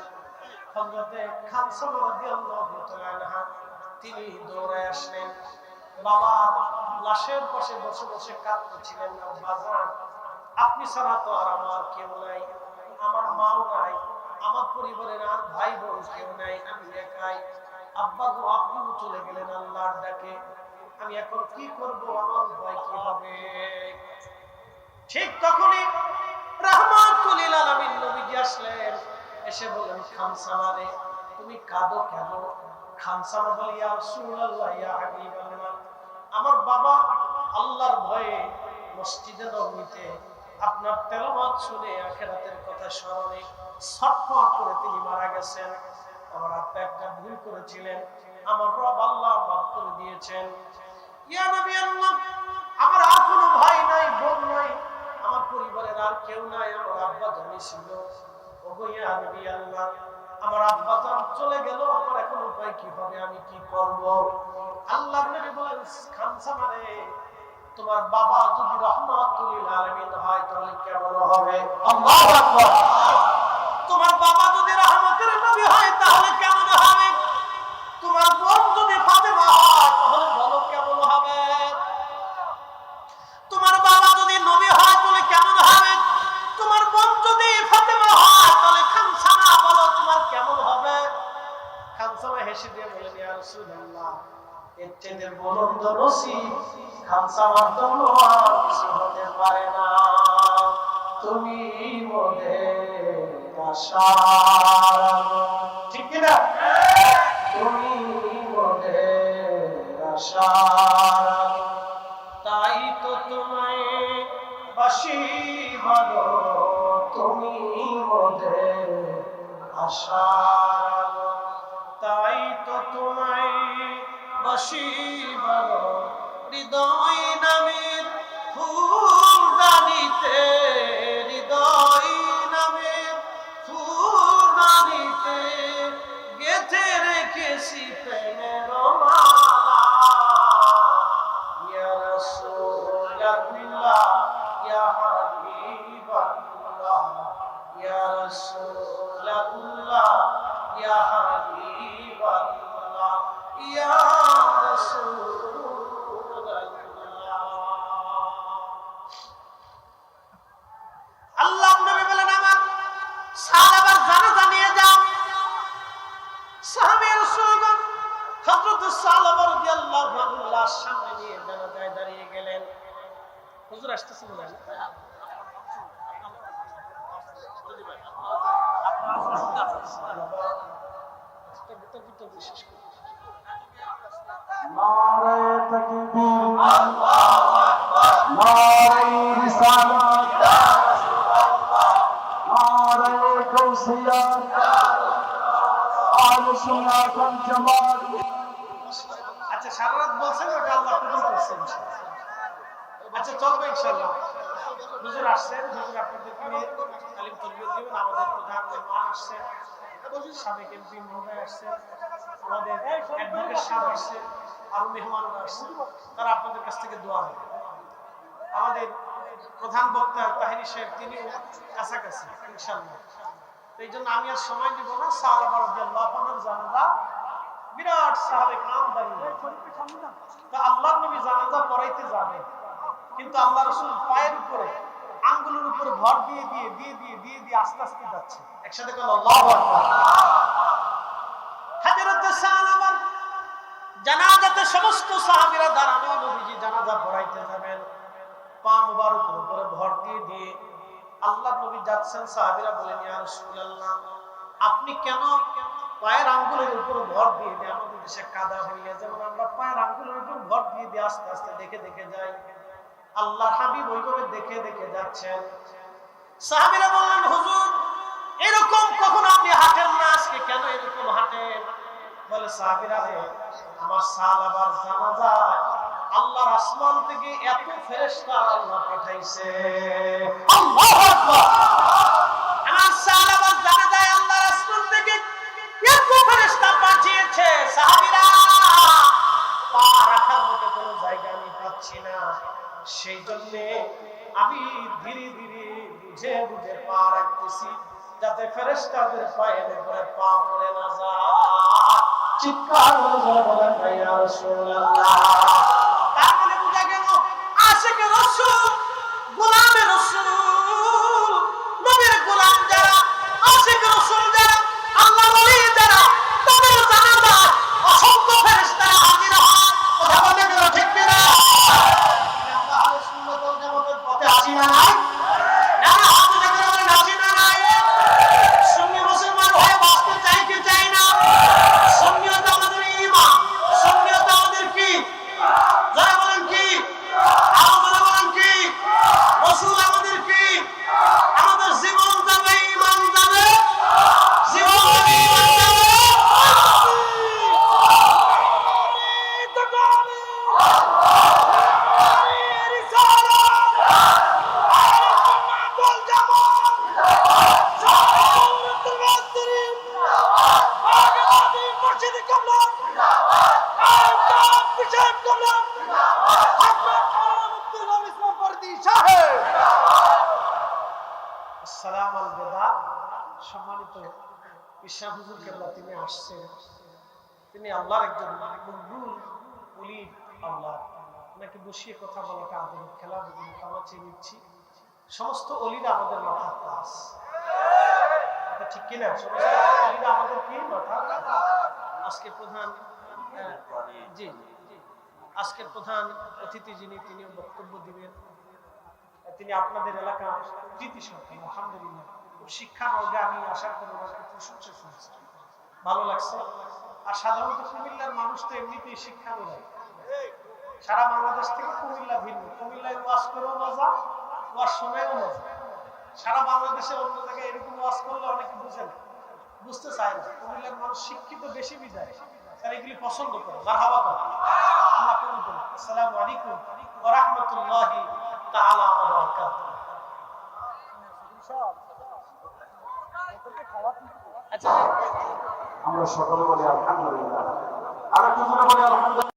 হযরত খামসামা রাদিয়াল্লাহু তাআলা আনহা তিনি দৌড়ায় আসলেন। বাবা লাশের পাশে বসে বসে কাঁদতেছিলেন। আব্বাজান, আপনি ছাড়া তো আর আমার কেউ নাই, আমার মাও নাই, আমার পরিবারের আর ভাই বোন কেউ নাই, আমি একাই। আব্বা গো, আপনিও চলে গেলেন আল্লাহর ডাকে, আমি এখন কি করব, আমার উপায় কি হবে? ঠিক তখনই রাহমাতুল লিল আলামিন নবীজি আসলেন। এসে বললেন, খামসামা রে, তুমি কাঁদো কেন? খামসামা বলে, ইয়া রাসূলুল্লাহ, ইয়া হাবিবাল্লাহ, আমার বাবা আল্লাহর ভয়ে মসজিদে নববীতে আপনার তেলাওয়াত শুনে আখিরাতের কথা স্মরণে ছটফট করে তিনি মারা গেছেন। আমার আব্বা একটা ভুল করেছিলেন, আমার রব আল্লাহ মাফ করে দিয়েছেন। ইয়া নবী আল্লাহ, আমার আর কোনো ভাই নাই, বোন নাই, আমার পরিবারের আর কেউ নাই, আমার আব্বা জানি ছিল। ওগো ইয়া নবী আল্লাহ, আমার আব্বা জান চলে গেল, আমার এখন উপায় কি হবে, আমি কি করব? আল্লাহর নবী বলেন, খামসামা রে, তোমার বাবা যদি রাহমাতুল লিল আলামিন হয় তাহলে কেমন হবে? আল্লাহু আকবার। তোমার বাবা যদি রহমতের নবী হয় তাহলে কেমন হবে? তোমার বোন যদি ফাতেমা হয় তাহলে বলো কেমন হবে? তোমার বাবা যদি নবী হয় তাহলে কেমন হবে? তোমার বোন যদি ফাতেমা হয় তাহলে খামসামা বলো তোমার কেমন হবে? খামসামা হেসে দিয়ে বলেন, ইয়া রাসূলুল্লাহ, এর চেয়ে বুলন্দ নসিব খামসামার জন্য আর কিছু হতে পারে না। তুমি মোদের আশার আলো, ঠিক কিনা? তুমি মোদের আশার আলো, তাই তো তোমায় বাসি ভালো, তুমি মোদের আশার আলো, তাই তো তোমায় বাসি ভালো। হৃদয় নামের ফুলদানিতে, হৃদয় নামের ফুলদানিতে গেঁথে রেখেছি প্রেমের মালা। ইয়া রাসূলুল্লাহ, ইয়া হাবিবাল্লাহ, ইয়া রাসূলুল্লাহ, ইয়া হাবিবাল্লাহ। সালামা রাদিয়াল্লাহু আনহু লাশ সামনে নিয়ে জানাজায় দাঁড়িয়ে গেলেন। হুজুর আসতেছেন না? বিশেষ করে নারে তাকবীর আল্লাহু আকবার নারে রিসালাত ইয়া রাসূলুল্লাহ নারে গাউসিয়া ইয়া রাসূলুল্লাহ আহলে সুন্নাত ওয়াল জামাত। আচ্ছা সারা রাত বলছেন ওটা আল্লাহ কবুল করছেন। আচ্ছা চলবে ইনশাআল্লাহ। হুজুর আসছেন, হুজুর আপনাদেরকে নিয়ে তালিম তরবিয়ত দিবেন। আমাদের প্রধান মেহমান আসছেন, সাবেক এমপি মহোদয় আসছেন, আমাদের অ্যাডভোকেট সাহেব আসছেন, আরো মেহমানরা আসছেন। তারা আপনাদের কাছ থেকে দোয়া নেবে। আমাদের প্রধান বক্তা তাহিরি সাহেব তিনিও কাছাকাছি ইনশাআল্লাহ। এই জন্য আমি আর সময় দিব না। সাহাবা রাদিয়াল্লাহু আনহুর জানাজা বিরাট সাহাবে کرام দাঁড়িয়ে, তা আল্লাহর নবী জানাজা পড়াইতে যাবে, কিন্তু আল্লাহ রাসূল পায়ের উপরে আঙ্গুলের উপরে ভর দিয়ে দিয়ে দিয়ে দিয়ে দিয়ে দিয়ে আস্তে আস্তে যাচ্ছে। একসাথে বলেন আল্লাহু আকবার। হযরত সালামা জানাজাতে সমস্ত সাহাবীরা দাঁড়ানো, নবীজি জানাজা পড়াইতে যাবেন, পা মুবারকের উপরে ভর দিয়ে দিয়ে আল্লাহর নবী যাচ্ছেন। সাহাবীরা বলেন ইয়া রাসূলুল্লাহ, আপনি কেন পায়ের আঙ্গুলের উপর ভর দিয়ে দিয়ে, আমাদের দেশে কাদা হইলে যেমন আমরা পায়ের আঙ্গুলের উপর ভর দিয়ে দিয়ে আস্তে আস্তে দেখে দেখে যাই, আল্লাহর হাবিব ওইভাবে দেখে দেখে যাচ্ছেন। সাহাবীরা বললেন হুজুর এরকম কখন আপনি হাঁটেন না, আজকে কেন এরকম হাঁটেন? বলে সাহাবীরা রে, আমার সাহাবার জানাজায় আল্লাহর আসমান থেকে এত ফেরেশতা আল্লাহ পাঠাইছে। আল্লাহু আকবার। আমার সাহাবার জানাজায় আল্লাহর আসমান থেকে এত ফেরেশতা পাঠিয়েছে, সাহাবীরা পা রাখার মতো কোনো জায়গা আমি পাচ্ছি না, সেই জন্য আমি ধীরে ধীরে বুঝে বুঝে পা রাখতেছি, যাতে ফেরেশতাদের পায়ের উপরে পা পড়ে না যায়। চিৎকার করে বলেন ইয়া রাসূলুল্লাহ। তার মানে বুঝা গেল আশিকে রাসূল, গোলামে রাসূল, নবীর গোলাম যারা, আশিকে রাসূল যারা, আল্লাহর ওলি যারা, তাদের জানাজা অসংখ্য ফেরেশতা হাজির হয়। কথা বলতে গেল ঠিক কি না? আমরা আহলে সুন্নাত ওয়াল জামাতের পথে আসি না নাই? না হাত উঠে করে বলেন আসি না নাই? সুন্নি মুসলমান হয়ে বাঁচতে চাই কি চাই না? সুন্নিয়ত আমাদের ঈমান, সুন্নিয়ত আমাদের কি? যারা বলেন কি? আল্লাহ বলেন কি? রাসূল আমাদের কি? আমাদের জীবন যাবে, ঈমান যাবে, জীবন যাবে, ঈমান যাবে। সম্মানিত ঈশা হুজুর কেবলা তিনি আসছেন, তিনি আল্লাহর একজন মকবুল ওলি। আল্লাহ ওনাকে বসিয়ে কথা বলাটা আধুনিক খেলা কামাচে নিচ্ছি। সমস্ত অলিরা আমাদের মাথার তাজ, ঠিক কিনা? সমস্ত অলিরা আমাদের কি মাথার তাজ। আজকে প্রধান জি আজকের প্রধান অতিথি যিনি, তিনিও বক্তব্য দিবেন। তিনি আপনাদের এলাকার কৃতি সন্তান, আলহামদুলিল্লাহ। শিক্ষা বর্গে আমি আশা করি ওনাকে প্রশংসা শুনছি, ভালো লাগছে। আর সাধারণত কুমিল্লার মানুষ তো এমনিতেই শিক্ষা নেয়, সারা বাংলাদেশ থেকে কুমিল্লা ভিন্ন। কুমিল্লায় ওয়াজ করেও মজা, ওয়াজ শোনেও মজা। সারা বাংলাদেশে অন্য জায়গায় এরকম ওয়াজ করলে অনেকে বুঝে না, বুঝতে চায় না। কুমিল্লার মানুষ শিক্ষিত বেশি বিদায়, তারা এগুলি পছন্দ করে, মারহাবা করে। আল্লাহ কবুল করুন। আসসালামু আলাইকুম ওয়া রাহমাতুল্লাহি তাআলা ওয়া বারাকাতুহু। আমরা সকলে বলি আলহামদুলিল্লাহ। আর একটু জোরে বলি আলহামদুলিল্লাহ।